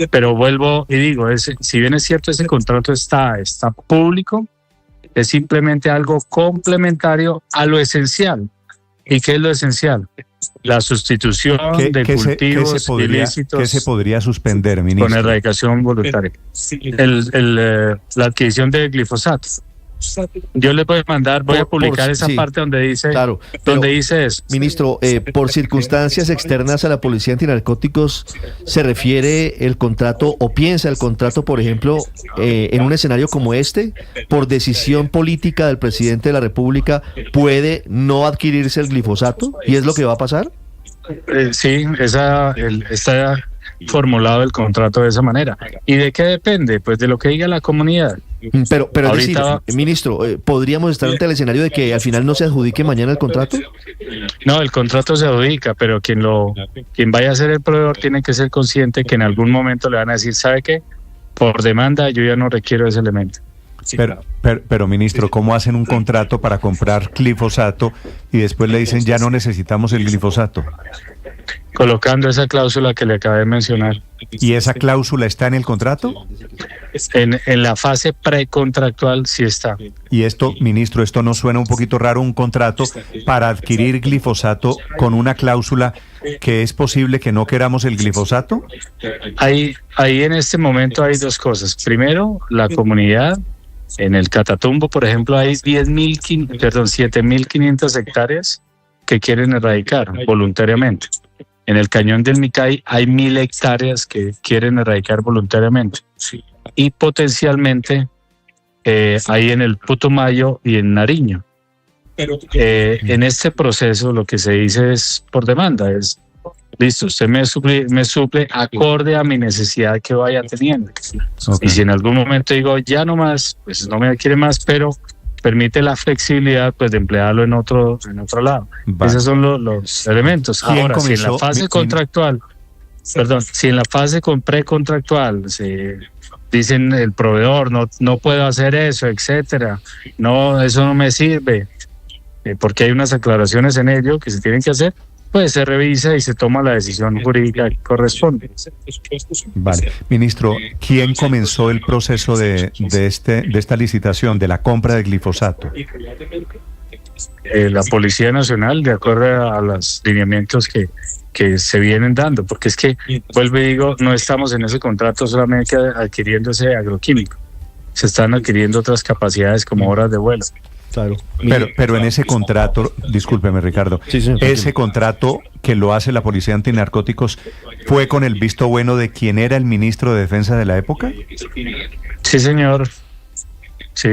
Pero vuelvo y digo, si bien es cierto ese contrato está público, es simplemente algo complementario a lo esencial. ¿Y qué es lo esencial? La sustitución de cultivos ilícitos. ¿Qué se podría suspender, ministro? Con erradicación voluntaria. La adquisición de glifosato. Yo le voy a mandar, voy a publicar esa parte donde dice, donde dice eso. Ministro, por circunstancias externas a la Policía Antinarcóticos, ¿se refiere el contrato o piensa el contrato, por ejemplo, en un escenario como este, por decisión política del presidente de la República, puede no adquirirse el glifosato? ¿Y es lo que va a pasar? Sí, está formulado el contrato de esa manera. ¿Y de qué depende? Pues de lo que diga la comunidad. Pero ahorita, decir, ministro, ¿podríamos estar ante el escenario de que al final no se adjudique mañana el contrato? No, el contrato se adjudica, pero quien vaya a ser el proveedor tiene que ser consciente que en algún momento le van a decir, ¿sabe qué? Por demanda yo ya no requiero ese elemento. Pero ministro, ¿cómo hacen un contrato para comprar glifosato y después le dicen ya no necesitamos el glifosato? Colocando esa cláusula que le acabé de mencionar. ¿Y esa cláusula está en el contrato? En la fase precontractual sí está. Y esto, ministro, ¿esto no suena un poquito raro, un contrato para adquirir glifosato con una cláusula que es posible que no queramos el glifosato? Ahí en este momento hay dos cosas. Primero, la comunidad. En el Catatumbo, por ejemplo, hay 7.500 hectáreas que quieren erradicar voluntariamente. En el Cañón del Micay hay 1.000 hectáreas que quieren erradicar voluntariamente. Y potencialmente hay en el Putumayo y en Nariño. En este proceso lo que se dice es por demanda, es listo, usted me suple acorde a mi necesidad que vaya teniendo. Y si en algún momento digo ya no más, pues no me quiere más, pero permite la flexibilidad pues de emplearlo en otro lado. Vale. Esos son los elementos. Ahora, si en la fase contractual, si en la fase precontractual se dicen el proveedor no puedo hacer eso, etcétera, no, eso no me sirve, porque hay unas aclaraciones en ello que se tienen que hacer, pues se revisa y se toma la decisión jurídica que corresponde. Vale. Ministro, ¿quién comenzó el proceso de esta licitación, de la compra de glifosato? La Policía Nacional, de acuerdo a los lineamientos que se vienen dando, porque es que, vuelvo y digo, no estamos en ese contrato solamente adquiriendo ese agroquímico, se están adquiriendo otras capacidades como horas de vuelo. Claro. Pero en ese contrato, discúlpeme Ricardo, ese contrato que lo hace la Policía Antinarcóticos, ¿fue con el visto bueno de quien era el ministro de Defensa de la época? Sí, señor. Sí.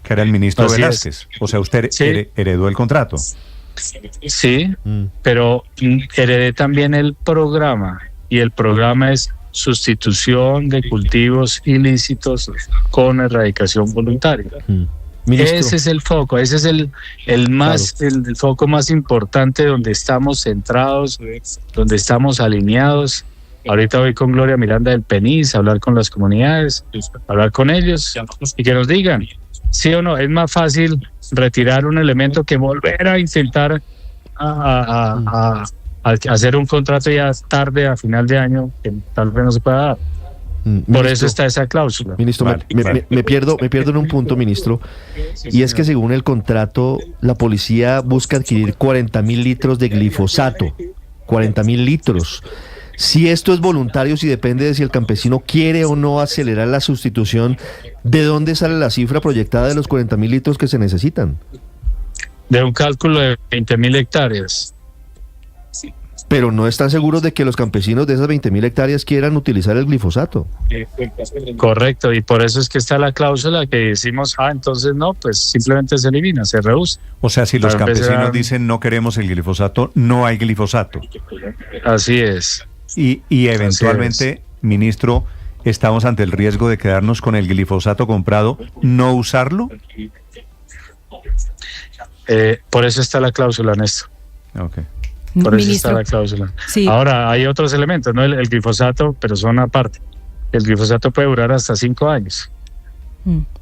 Que era el ministro Velázquez. O sea, usted heredó el contrato. Sí, pero heredé también el programa, y el programa es sustitución de cultivos ilícitos con erradicación voluntaria. Ministro. Ese es el foco, ese es el foco más importante, donde estamos centrados, donde estamos alineados. Ahorita voy con Gloria Miranda del PENIS a hablar con las comunidades, hablar con ellos y que nos digan, sí o no, es más fácil retirar un elemento que volver a intentar a hacer un contrato ya tarde, a final de año, que tal vez no se pueda dar. Por eso está esa cláusula. Ministro, me pierdo en un punto, ministro, y es que según el contrato, la policía busca adquirir 40.000 litros de glifosato. 40.000 litros. Si esto es voluntario, si depende de si el campesino quiere o no acelerar la sustitución, ¿de dónde sale la cifra proyectada de los 40.000 litros que se necesitan? De un cálculo de 20.000 hectáreas. Pero no están seguros de que los campesinos de esas 20.000 hectáreas quieran utilizar el glifosato. Correcto, y por eso es que está la cláusula que decimos, entonces no, pues simplemente se elimina, se reduce. O sea, si los campesinos dicen no queremos el glifosato, no hay glifosato. Así es. Y eventualmente, ministro, ¿estamos ante el riesgo de quedarnos con el glifosato comprado, no usarlo? Por eso está la cláusula, Néstor. Okay. Por eso está la cláusula. Sí. Ahora, hay otros elementos, ¿no? El glifosato, pero son aparte. El glifosato puede durar hasta 5 años.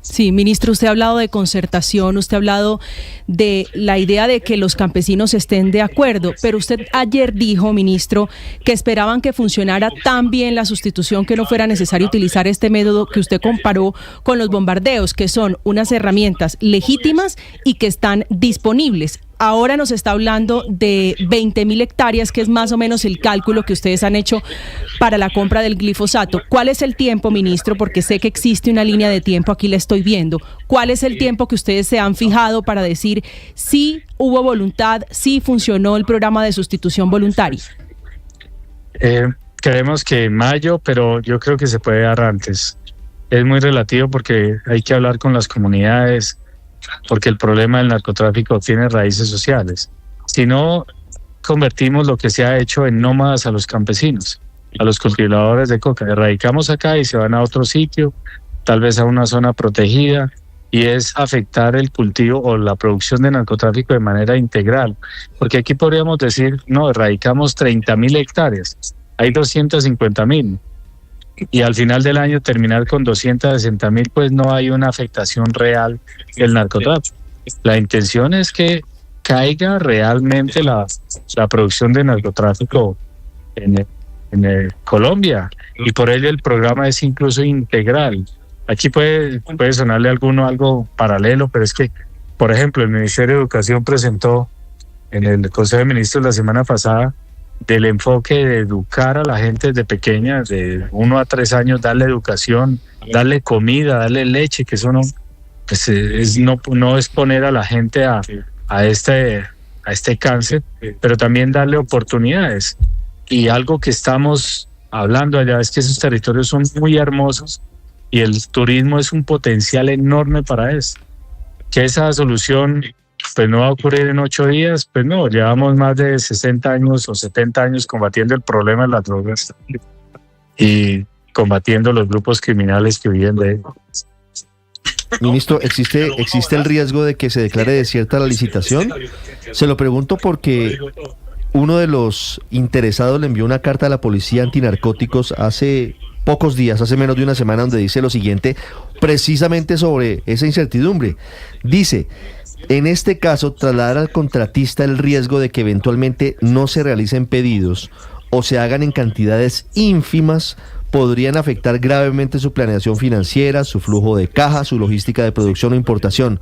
Sí, ministro, usted ha hablado de concertación, usted ha hablado de la idea de que los campesinos estén de acuerdo, pero usted ayer dijo, ministro, que esperaban que funcionara tan bien la sustitución que no fuera necesario utilizar este método que usted comparó con los bombardeos, que son unas herramientas legítimas y que están disponibles. ahora nos está hablando de 20.000 hectáreas, que es más o menos el cálculo que ustedes han hecho para la compra del glifosato. ¿Cuál es el tiempo, ministro? Porque sé que existe una línea de tiempo, aquí la estoy viendo. ¿Cuál es el tiempo que ustedes se han fijado para decir si hubo voluntad, si funcionó el programa de sustitución voluntaria? Creemos que en mayo, pero yo creo que se puede dar antes. Es muy relativo porque hay que hablar con las comunidades, porque el problema del narcotráfico tiene raíces sociales. Si no convertimos lo que se ha hecho en nómadas a los campesinos, a los cultivadores de coca, erradicamos acá y se van a otro sitio, tal vez a una zona protegida, y es afectar el cultivo o la producción de narcotráfico de manera integral. Porque aquí podríamos decir, no, erradicamos 30.000 hectáreas, hay 250.000. Y al final del año terminar con 260.000, pues no hay una afectación real del narcotráfico. La intención es que caiga realmente la producción de narcotráfico en Colombia, y por ello el programa es incluso integral. Aquí puede sonarle a alguno algo paralelo, pero es que, por ejemplo, el Ministerio de Educación presentó en el Consejo de Ministros la semana pasada del enfoque de educar a la gente desde pequeña, de 1 a 3 años, darle educación, darle comida, darle leche, que eso no, pues no exponer a la gente a este cáncer, pero también darle oportunidades. Y algo que estamos hablando allá es que esos territorios son muy hermosos y el turismo es un potencial enorme para eso. Que esa solución pues no va a ocurrir en 8 días, pues no, llevamos más de 60 años o 70 años combatiendo el problema de las drogas y combatiendo los grupos criminales que viven de él. Ministro, ¿existe el riesgo de que se declare desierta la licitación? Se lo pregunto porque uno de los interesados le envió una carta a la policía antinarcóticos hace pocos días, hace menos de una semana, donde dice lo siguiente, precisamente sobre esa incertidumbre. Dice: en este caso, trasladar al contratista el riesgo de que eventualmente no se realicen pedidos o se hagan en cantidades ínfimas podrían afectar gravemente su planeación financiera, su flujo de caja, su logística de producción o importación.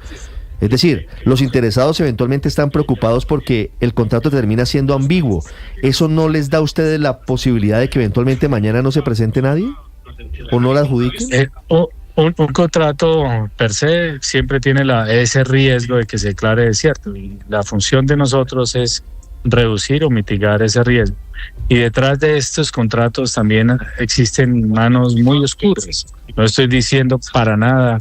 Es decir, los interesados eventualmente están preocupados porque el contrato termina siendo ambiguo. ¿Eso no les da a ustedes la posibilidad de que eventualmente mañana no se presente nadie? ¿O no la adjudiquen? Un contrato per se siempre tiene ese riesgo de que se declare desierto, y la función de nosotros es reducir o mitigar ese riesgo. Y detrás de estos contratos también existen manos muy oscuras. No estoy diciendo para nada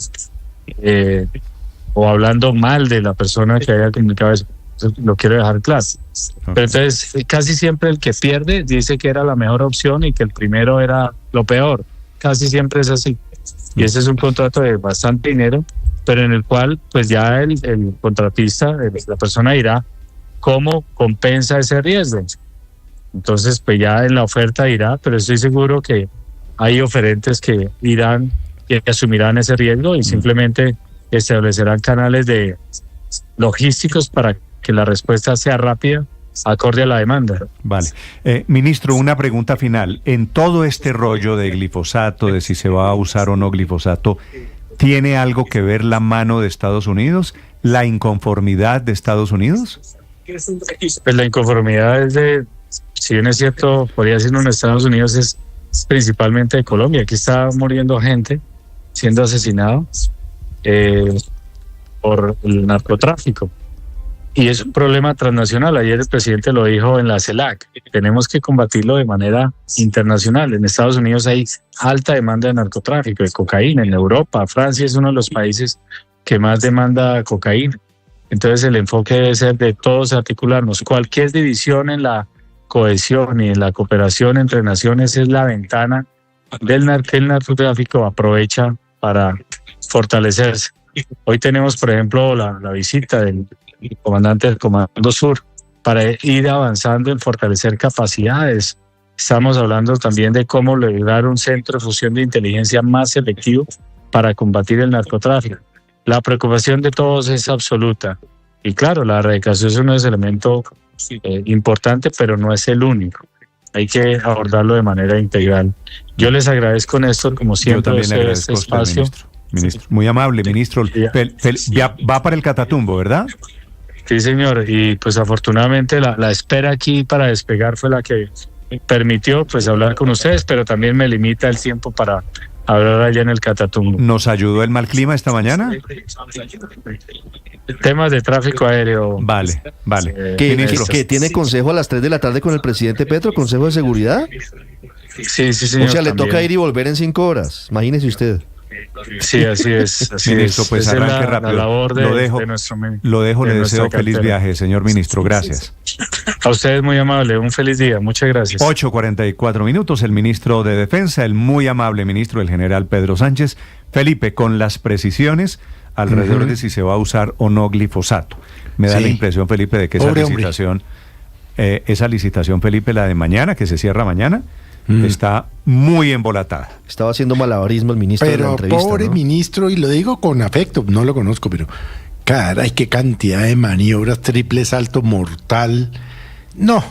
o hablando mal de la persona que haya comunicado eso, lo quiero dejar claro. Pero entonces casi siempre el que pierde dice que era la mejor opción y que el primero era lo peor. Casi siempre es así. Y ese es un contrato de bastante dinero, pero en el cual pues ya el contratista, la persona dirá cómo compensa ese riesgo. Entonces pues ya en la oferta dirá, pero estoy seguro que hay oferentes que irán y asumirán ese riesgo y simplemente establecerán canales de logísticos para que la respuesta sea rápida, acorde a la demanda. Vale. Ministro, una pregunta final. En todo este rollo de glifosato, de si se va a usar o no glifosato, ¿tiene algo que ver la mano de Estados Unidos? ¿La inconformidad de Estados Unidos? Pues la inconformidad es de, si bien es cierto, podría decirlo en Estados Unidos, es principalmente de Colombia. Aquí está muriendo gente, siendo asesinado por el narcotráfico. Y es un problema transnacional. Ayer el presidente lo dijo en la CELAC. Tenemos que combatirlo de manera internacional. En Estados Unidos hay alta demanda de narcotráfico, de cocaína. En Europa, Francia es uno de los países que más demanda cocaína. Entonces el enfoque debe ser de todos articularnos. Cualquier división en la cohesión y en la cooperación entre naciones es la ventana del que el narcotráfico aprovecha para fortalecerse. Hoy tenemos, por ejemplo, la visita del comandante del Comando Sur para ir avanzando en fortalecer capacidades. Estamos hablando también de cómo lograr un centro de fusión de inteligencia más efectivo para combatir el narcotráfico. La preocupación de todos es absoluta. Y claro, la erradicación es un elemento importante, pero no es el único. Hay que abordarlo de manera integral. Yo les agradezco, Néstor, como siempre, este espacio. Ministro, muy amable, ministro. Ya va para el Catatumbo, ¿verdad? Sí, señor, y pues afortunadamente la espera aquí para despegar fue la que permitió pues hablar con ustedes, pero también me limita el tiempo para hablar allá en el Catatumbo. ¿Nos ayudó el mal clima esta mañana? Temas de tráfico aéreo. Vale. ¿Que tiene consejo a las 3 de la tarde con el presidente Petro, consejo de seguridad? Sí, señor. O sea, le también toca ir y volver en 5 horas, imagínese usted. Sí, así es. Ministro, pues Esa arranque es la rápido. labor Lo dejo, le deseo feliz viaje, señor ministro, gracias. A ustedes muy amable, un feliz día, muchas gracias. 8:44, el ministro de Defensa, el muy amable ministro, el general Pedro Sánchez. Felipe, con las precisiones alrededor de si se va a usar o no glifosato. Me da la impresión, Felipe, de que esa licitación, Felipe, la de mañana, que se cierra mañana, está muy embolatada. Estaba haciendo malabarismo el ministro de la entrevista. Pobre ministro, y lo digo con afecto, no lo conozco, pero caray, qué cantidad de maniobras, triple salto mortal. No.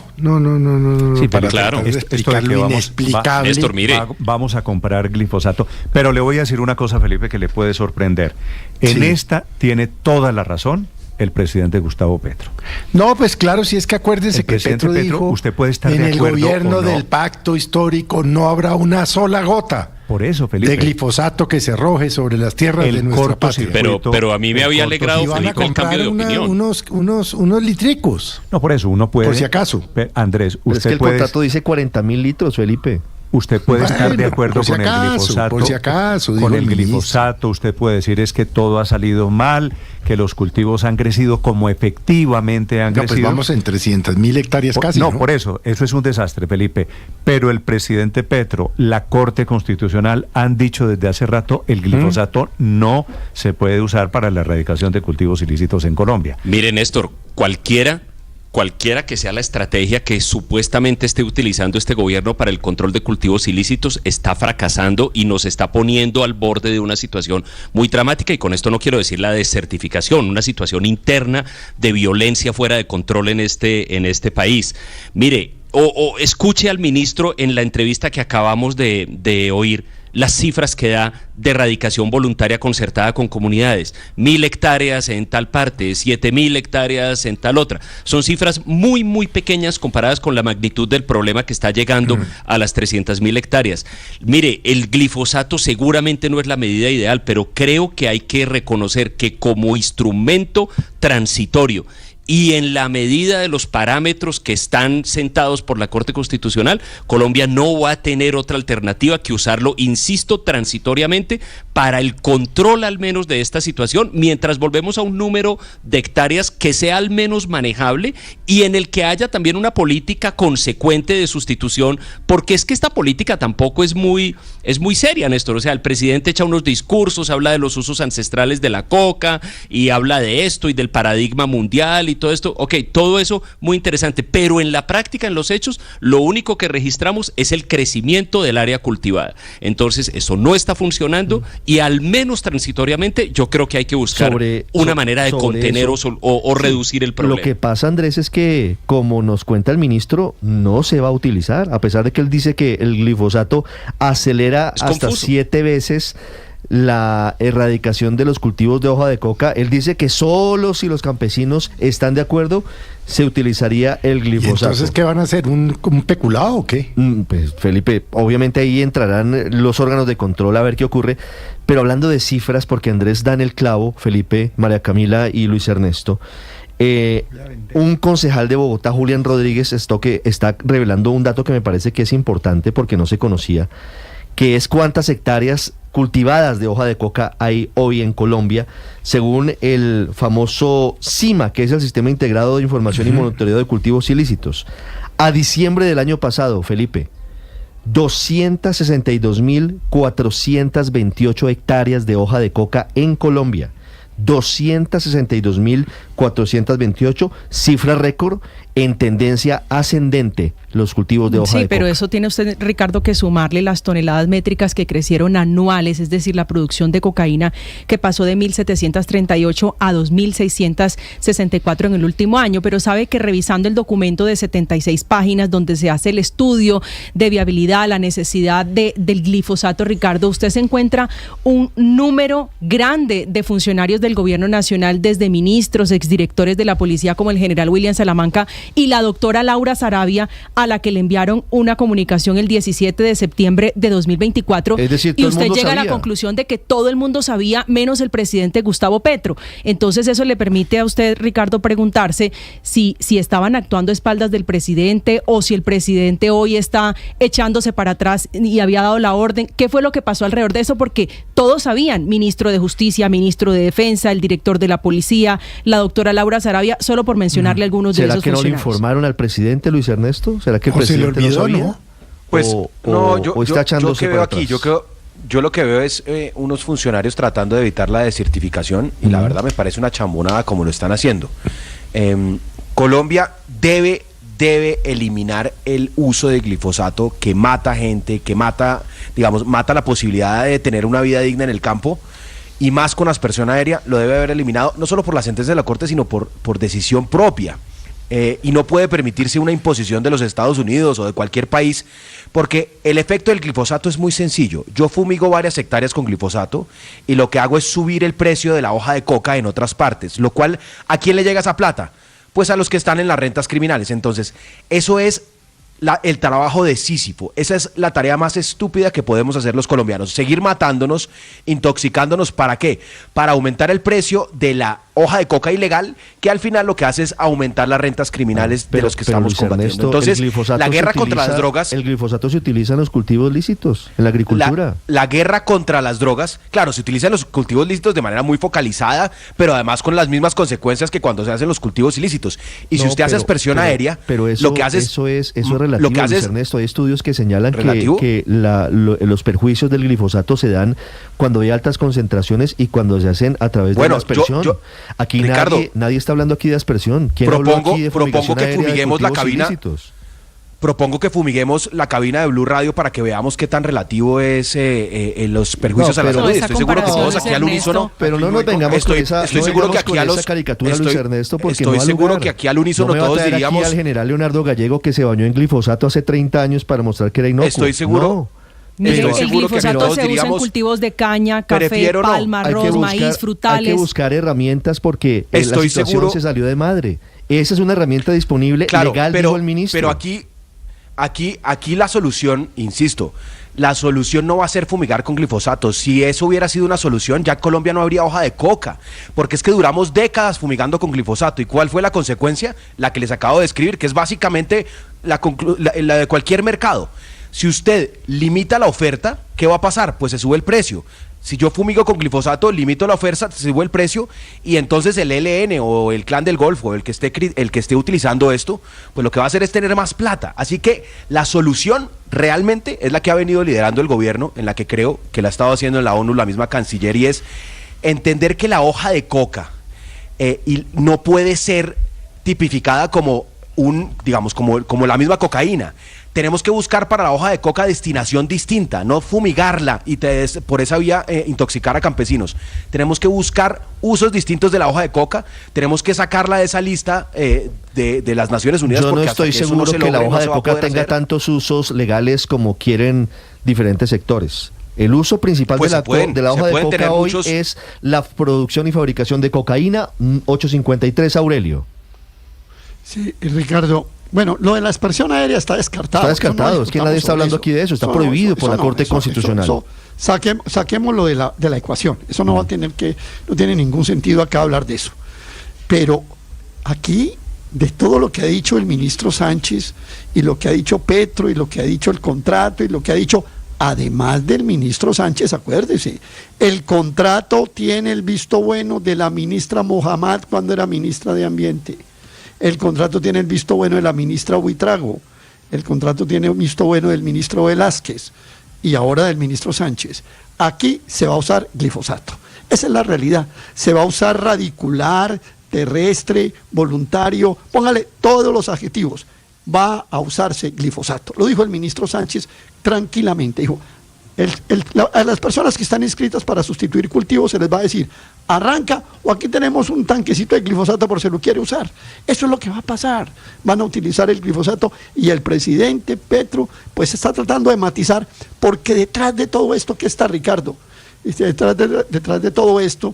Sí, para claro, esto de que inexplicable. Néstor, mire, vamos a comprar glifosato, pero le voy a decir una cosa, Felipe, que le puede sorprender. En esta tiene toda la razón el presidente Gustavo Petro. No, pues claro, si es que acuérdese que Petro dijo, usted puede estar en de el acuerdo gobierno o no. del pacto histórico no habrá una sola gota. Por eso, Felipe, de glifosato que se arroje sobre las tierras de nuestra patria. Pero a mí me había alegrado, Felipe, el cambio de opinión. Unos litricos. No, por eso uno puede. Por si acaso. Andrés, usted es que el contrato dice 40.000 litros, Felipe. Usted puede estar de acuerdo con el glifosato. Por si acaso, con el glifosato, usted puede decir es que todo ha salido mal, que los cultivos han crecido como efectivamente han crecido. Pues vamos en 300.000 hectáreas casi. No, por eso es un desastre, Felipe. Pero el presidente Petro, la Corte Constitucional han dicho desde hace rato el glifosato no se puede usar para la erradicación de cultivos ilícitos en Colombia. Mire, Néstor, cualquiera que sea la estrategia que supuestamente esté utilizando este gobierno para el control de cultivos ilícitos está fracasando y nos está poniendo al borde de una situación muy dramática, y con esto no quiero decir la desertificación, una situación interna de violencia fuera de control en este país. Mire, escuche al ministro en la entrevista que acabamos de oír, las cifras que da de erradicación voluntaria concertada con comunidades: 1.000 hectáreas en tal parte, 7.000 hectáreas en tal otra. Son cifras muy, muy pequeñas comparadas con la magnitud del problema que está llegando a las 300.000 hectáreas. Mire, el glifosato seguramente no es la medida ideal, pero creo que hay que reconocer que como instrumento transitorio y en la medida de los parámetros que están sentados por la Corte Constitucional, Colombia no va a tener otra alternativa que usarlo, insisto, transitoriamente para el control al menos de esta situación, mientras volvemos a un número de hectáreas que sea al menos manejable y en el que haya también una política consecuente de sustitución, porque es que esta política tampoco es muy seria, Néstor. O sea, el presidente echa unos discursos, habla de los usos ancestrales de la coca y habla de esto y del paradigma mundial y todo esto, todo eso muy interesante, pero en la práctica, en los hechos, lo único que registramos es el crecimiento del área cultivada. Entonces, eso no está funcionando y al menos transitoriamente yo creo que hay que buscar una manera de contener o reducir el problema. Lo que pasa, Andrés, es que, como nos cuenta el ministro, no se va a utilizar, a pesar de que él dice que el glifosato acelera hasta 7 veces la erradicación de los cultivos de hoja de coca. Él dice que solo si los campesinos están de acuerdo se utilizaría el glifosato. ¿Y entonces qué van a hacer? ¿Un peculado o qué? Pues, Felipe, obviamente ahí entrarán los órganos de control a ver qué ocurre, pero hablando de cifras, porque Andrés da en el clavo, Felipe, María Camila y Luis Ernesto, un concejal de Bogotá, Julián Rodríguez, que está revelando un dato que me parece que es importante porque no se conocía, que es cuántas hectáreas cultivadas de hoja de coca hay hoy en Colombia, según el famoso CIMA, que es el Sistema Integrado de Información y Monitoreo de Cultivos Ilícitos. A diciembre del año pasado, Felipe, 262.428 hectáreas de hoja de coca en Colombia. 262.428, cifra récord en tendencia ascendente los cultivos de hoja de coca. Sí, pero eso tiene usted, Ricardo, que sumarle las toneladas métricas que crecieron anuales, es decir, la producción de cocaína que pasó de 1.738 a 2.664 en el último año. Pero sabe que revisando el documento de 76 páginas donde se hace el estudio de viabilidad, la necesidad del glifosato, Ricardo, usted se encuentra un número grande de funcionarios del gobierno nacional, desde ministros, exdirectores de la policía como el general William Salamanca y la doctora Laura Sarabia, a la que le enviaron una comunicación el 17 de septiembre de 2024. Es decir, y usted llega a la conclusión de que todo el mundo sabía, menos el presidente Gustavo Petro. Entonces eso le permite a usted, Ricardo, preguntarse si estaban actuando a espaldas del presidente o si el presidente hoy está echándose para atrás y había dado la orden. ¿Qué fue lo que pasó alrededor de eso? Porque todos sabían, ministro de Justicia, ministro de Defensa, el director de la policía, la doctora Laura Sarabia, solo por mencionarle algunos de esos funcionarios. ¿Será que no le informaron al presidente, Luis Ernesto? ¿Será que el presidente no sabía? ¿No? Pues o está echándose yo que veo aquí, yo lo que veo es unos funcionarios tratando de evitar la desertificación y la verdad me parece una chambonada como lo están haciendo. Colombia debe eliminar el uso de glifosato que mata gente, que mata la posibilidad de tener una vida digna en el campo, y más con aspersión aérea. Lo debe haber eliminado, no solo por la sentencia de la Corte, sino por decisión propia. Y no puede permitirse una imposición de los Estados Unidos o de cualquier país, porque el efecto del glifosato es muy sencillo. Yo fumigo varias hectáreas con glifosato y lo que hago es subir el precio de la hoja de coca en otras partes, lo cual, ¿a quién le llega esa plata? Pues a los que están en las rentas criminales. Entonces, eso es el trabajo de Sísifo. Esa es la tarea más estúpida que podemos hacer los colombianos, seguir matándonos, intoxicándonos. ¿Para qué? Para aumentar el precio de la hoja de coca ilegal, que al final lo que hace es aumentar las rentas criminales de los que estamos combatiendo. Entonces, la guerra contra las drogas... El glifosato se utiliza en los cultivos lícitos, en la agricultura. La guerra contra las drogas, claro, se utiliza en los cultivos lícitos de manera muy focalizada, pero además con las mismas consecuencias que cuando se hacen los cultivos ilícitos. Y si usted hace aspersión aérea, lo que hace eso es relativo, Luis Ernesto. Hay estudios que señalan que los perjuicios del glifosato se dan cuando hay altas concentraciones y cuando se hacen a través de la aspersión. Aquí Ricardo, nadie está hablando aquí de aspersión. Propongo que fumiguemos la cabina. Ilícitos? Propongo que fumiguemos la cabina de Blue Radio para que veamos qué tan relativo es los perjuicios a la salud. Estoy seguro que todos aquí al unísono. Pero no nos vengamos con esa caricatura, Luis Ernesto, porque estoy seguro que aquí al unísono todos diríamos. Aquí al general Leonardo Gallego, que se bañó en glifosato hace 30 años para mostrar que era inocuo. Estoy seguro. Mire, el glifosato se usa en cultivos de caña, café, palma, arroz, maíz, frutales. Hay que buscar herramientas porque la situación se salió de madre. Esa es una herramienta disponible, legal, dijo el ministro. Pero aquí la solución, insisto, la solución no va a ser fumigar con glifosato. Si eso hubiera sido una solución, ya Colombia no habría hoja de coca, porque es que duramos décadas fumigando con glifosato. ¿Y cuál fue la consecuencia? La que les acabo de describir, que es básicamente la de cualquier mercado. Si usted limita la oferta, ¿qué va a pasar? Pues se sube el precio. Si yo fumigo con glifosato, limito la oferta, se sube el precio, y entonces el ELN o el Clan del Golfo, el que esté utilizando esto, pues lo que va a hacer es tener más plata. Así que la solución realmente es la que ha venido liderando el gobierno, en la que creo que la ha estado haciendo en la ONU la misma canciller, y es entender que la hoja de coca no puede ser tipificada como como la misma cocaína. Tenemos que buscar para la hoja de coca destinación distinta, no fumigarla y por esa vía intoxicar a campesinos. Tenemos que buscar usos distintos de la hoja de coca, tenemos que sacarla de esa lista de las Naciones Unidas. Yo no estoy seguro que la hoja de coca tenga tantos usos legales como quieren diferentes sectores. El uso principal de la hoja de coca hoy es la producción y fabricación de cocaína. 853, Aurelio. Sí, Ricardo. Bueno, lo de la aspersión aérea está descartado. Está descartado, es que nadie está hablando aquí de eso, está prohibido por la Corte Constitucional. Saquémoslo de la ecuación, eso no va a tener no tiene ningún sentido acá hablar de eso. Pero aquí, de todo lo que ha dicho el ministro Sánchez, y lo que ha dicho Petro, y lo que ha dicho el contrato, y lo que ha dicho, además del ministro Sánchez, acuérdese, el contrato tiene el visto bueno de la ministra Mohamed cuando era ministra de Ambiente. El contrato tiene el visto bueno de la ministra Buitrago, el contrato tiene el visto bueno del ministro Velázquez y ahora del ministro Sánchez. Aquí se va a usar glifosato. Esa es la realidad. Se va a usar radicular, terrestre, voluntario, póngale todos los adjetivos, va a usarse glifosato. Lo dijo el ministro Sánchez tranquilamente, dijo, a las personas que están inscritas para sustituir cultivos se les va a decir, arranca o aquí tenemos un tanquecito de glifosato por si lo quiere usar. Eso es lo que va a pasar, van a utilizar el glifosato y el presidente Petro pues está tratando de matizar, porque detrás de todo esto, ¿qué está, Ricardo? Detrás de todo esto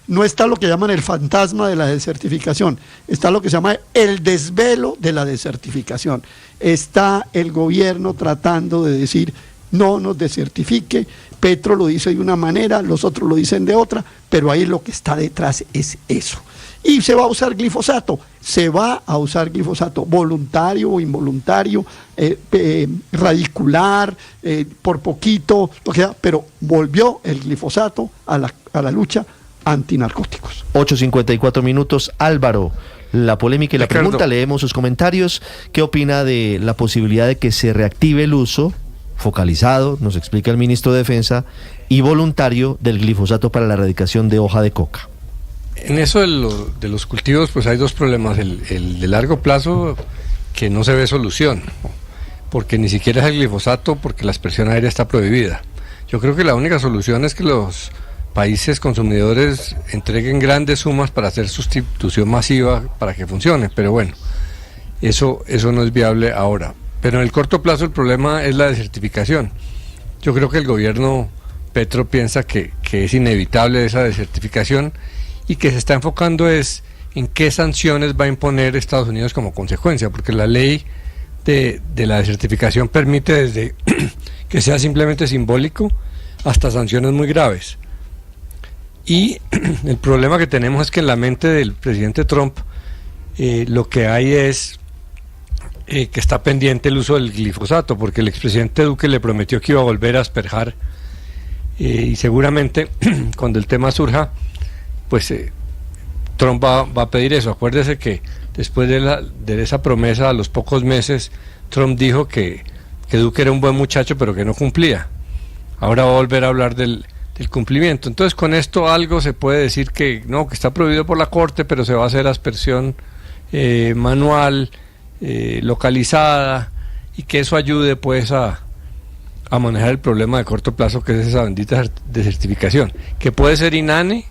no está lo que llaman el fantasma de la desertificación, está lo que se llama el desvelo de la desertificación. Está el gobierno tratando de decir, no nos desertifique, Petro lo dice de una manera, los otros lo dicen de otra, pero ahí lo que está detrás es eso. Y se va a usar glifosato, voluntario o involuntario, radicular, por poquito, lo que sea, pero volvió el glifosato a la lucha antinarcóticos. 8:54 minutos. Álvaro, la polémica y la Ricardo, pregunta, leemos sus comentarios. ¿Qué opina de la posibilidad de que se reactive el uso focalizado, nos explica el ministro de Defensa, y voluntario del glifosato para la erradicación de hoja de coca? En eso de los cultivos, pues hay dos problemas. El de largo plazo, que no se ve solución, porque ni siquiera es el glifosato, porque la aspersión aérea está prohibida. Yo creo que la única solución es que los países consumidores entreguen grandes sumas para hacer sustitución masiva para que funcione, pero bueno, eso no es viable ahora. Pero en el corto plazo el problema es la desertificación. Yo creo que el gobierno Petro piensa que es inevitable esa desertificación y que se está enfocando es en qué sanciones va a imponer Estados Unidos como consecuencia, porque la ley de la desertificación permite desde que sea simplemente simbólico hasta sanciones muy graves. Y el problema que tenemos es que en la mente del presidente Trump lo que hay es que está pendiente el uso del glifosato, porque el expresidente Duque le prometió que iba a volver a asperjar, y seguramente cuando el tema surja, pues Trump va a pedir eso. Acuérdese que después de esa promesa, a los pocos meses, Trump dijo que Duque era un buen muchacho, pero que no cumplía. Ahora va a volver a hablar del cumplimiento. Entonces, con esto algo se puede decir que no, que está prohibido por la Corte, pero se va a hacer aspersión manual, localizada, y que eso ayude pues a manejar el problema de corto plazo, que es esa bendita desertificación, que puede ser inane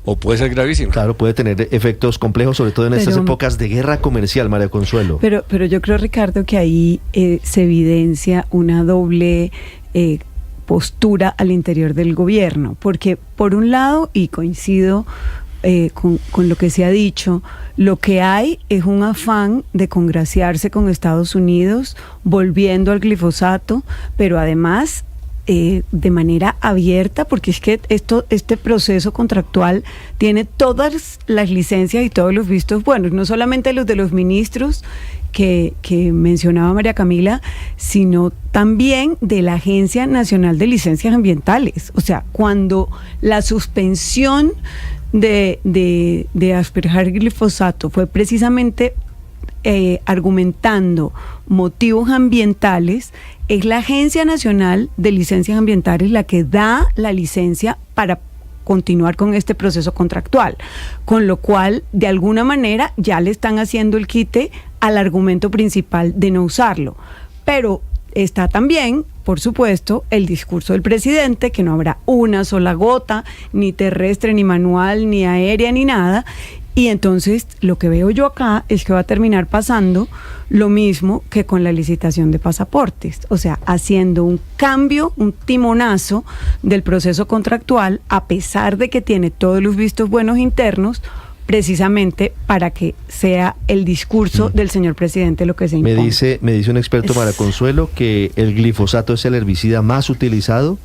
o puede ser gravísima. Claro, puede tener efectos complejos, sobre todo en estas épocas de guerra comercial, María Consuelo. Pero yo creo, Ricardo, que ahí se evidencia una doble postura al interior del gobierno, porque por un lado, y coincido con lo que se ha dicho, lo que hay es un afán de congraciarse con Estados Unidos, volviendo al glifosato, pero además de manera abierta, porque es que este proceso contractual tiene todas las licencias y todos los vistos buenos, no solamente los de los ministros que mencionaba María Camila, sino también de la Agencia Nacional de Licencias Ambientales. O sea, cuando la suspensión de asperjar glifosato fue precisamente argumentando motivos ambientales, es la Agencia Nacional de Licencias Ambientales la que da la licencia para continuar con este proceso contractual, con lo cual de alguna manera ya le están haciendo el quite al argumento principal de no usarlo. Pero está también, por supuesto, el discurso del presidente, que no habrá una sola gota, ni terrestre, ni manual, ni aérea, ni nada. Y entonces lo que veo yo acá es que va a terminar pasando lo mismo que con la licitación de pasaportes, o sea, haciendo un cambio, un timonazo del proceso contractual, a pesar de que tiene todos los vistos buenos internos, precisamente para que sea el discurso del señor presidente lo que se impone. Me dice un experto, María Consuelo, que el glifosato es el herbicida más utilizado,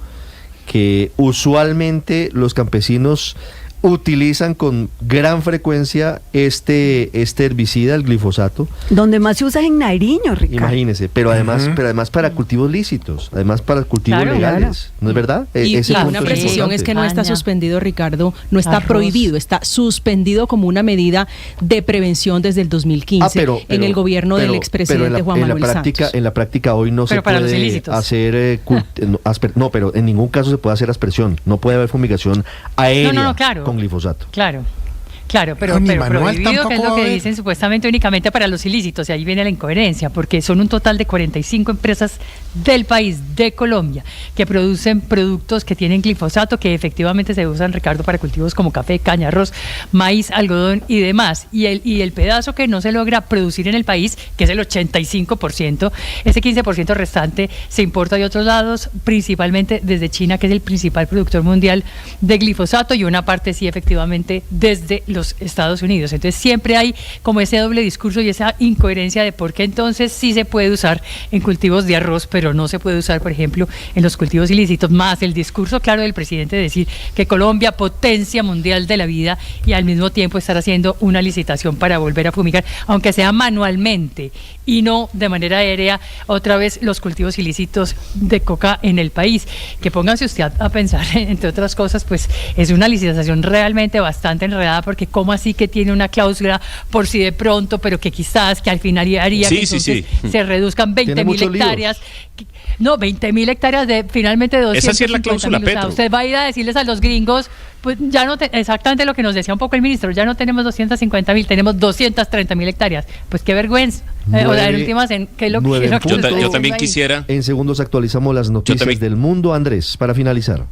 que usualmente los campesinos utilizan con gran frecuencia este herbicida, el glifosato. Donde más se usa es en Nariño, Ricardo. Imagínese, pero además para cultivos lícitos, además para cultivos legales, claro. ¿No es verdad? Y una precisión es que no está suspendido, Ricardo, no está prohibido, está suspendido como una medida de prevención desde el 2015 en el gobierno del expresidente Juan Manuel Santos. En la práctica hoy no se puede hacer no, pero en ningún caso se puede hacer aspersión, no puede haber fumigación aérea con glifosato. Claro. Claro, pero prohibido, que es lo que dicen supuestamente únicamente para los ilícitos, y ahí viene la incoherencia, porque son un total de 45 empresas del país, de Colombia, que producen productos que tienen glifosato, que efectivamente se usan, Ricardo, para cultivos como café, caña, arroz, maíz, algodón y demás. Y el pedazo que no se logra producir en el país, que es el 85%, ese 15% restante se importa de otros lados, principalmente desde China, que es el principal productor mundial de glifosato, y una parte sí efectivamente desde los Estados Unidos. Entonces siempre hay como ese doble discurso y esa incoherencia de por qué entonces sí se puede usar en cultivos de arroz, pero no se puede usar, por ejemplo, en los cultivos ilícitos, más el discurso claro del presidente de decir que Colombia, potencia mundial de la vida, y al mismo tiempo estar haciendo una licitación para volver a fumigar, aunque sea manualmente y no de manera aérea, otra vez los cultivos ilícitos de coca en el país. Que póngase usted a pensar, entre otras cosas, pues es una licitación realmente bastante enredada, porque cómo así que tiene una cláusula por si de pronto, pero que quizás que al final haría que entonces se reduzcan 20.000 hectáreas. No, 20.000 hectáreas de finalmente 250.000. Esa sí es la cláusula, Petro. O sea, usted va a ir a decirles a los gringos, pues ya no, exactamente lo que nos decía un poco el ministro, ya no tenemos 250.000, tenemos 230.000 hectáreas. Pues qué vergüenza. O sea, en últimas, ¿qué es lo que yo también quisiera. En segundos actualizamos las noticias del mundo, Andrés, para finalizar.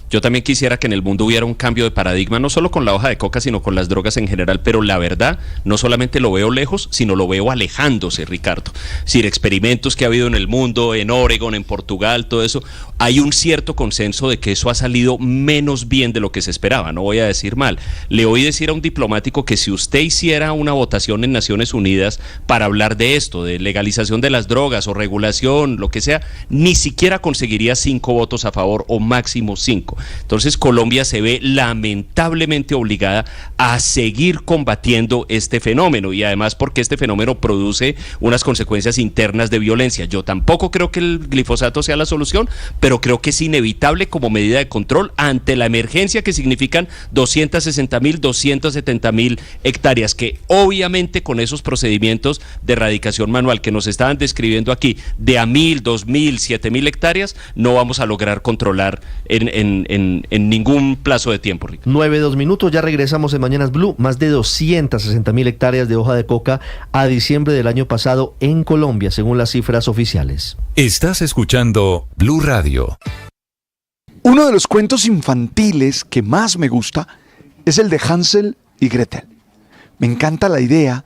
Yo también quisiera que en el mundo hubiera un cambio de paradigma, no solo con la hoja de coca, sino con las drogas en general, pero la verdad, no solamente lo veo lejos, sino lo veo alejándose, Ricardo. Es decir, experimentos que ha habido en el mundo, en Oregon, en Portugal, todo eso, hay un cierto consenso de que eso ha salido menos bien de lo que se esperaba, no voy a decir mal. Le oí decir a un diplomático que si usted hiciera una votación en Naciones Unidas para hablar de esto, de legalización de las drogas o regulación, lo que sea, ni siquiera conseguiría 5 votos a favor o máximo 5. Entonces Colombia se ve lamentablemente obligada a seguir combatiendo este fenómeno, y además porque este fenómeno produce unas consecuencias internas de violencia. Yo tampoco creo que el glifosato sea la solución, pero creo que es inevitable como medida de control ante la emergencia que significan 260.000, 270.000 hectáreas, que obviamente con esos procedimientos de erradicación manual que nos estaban describiendo aquí, de a 1.000, 2.000, 7.000 hectáreas, no vamos a lograr controlar en ningún plazo de tiempo, Ricardo. 9:02 minutos, ya regresamos en Mañanas Blue. Más de 260.000 hectáreas de hoja de coca a diciembre del año pasado en Colombia, según las cifras oficiales. Estás escuchando Blue Radio. Uno de los cuentos infantiles que más me gusta es el de Hansel y Gretel. Me encanta la idea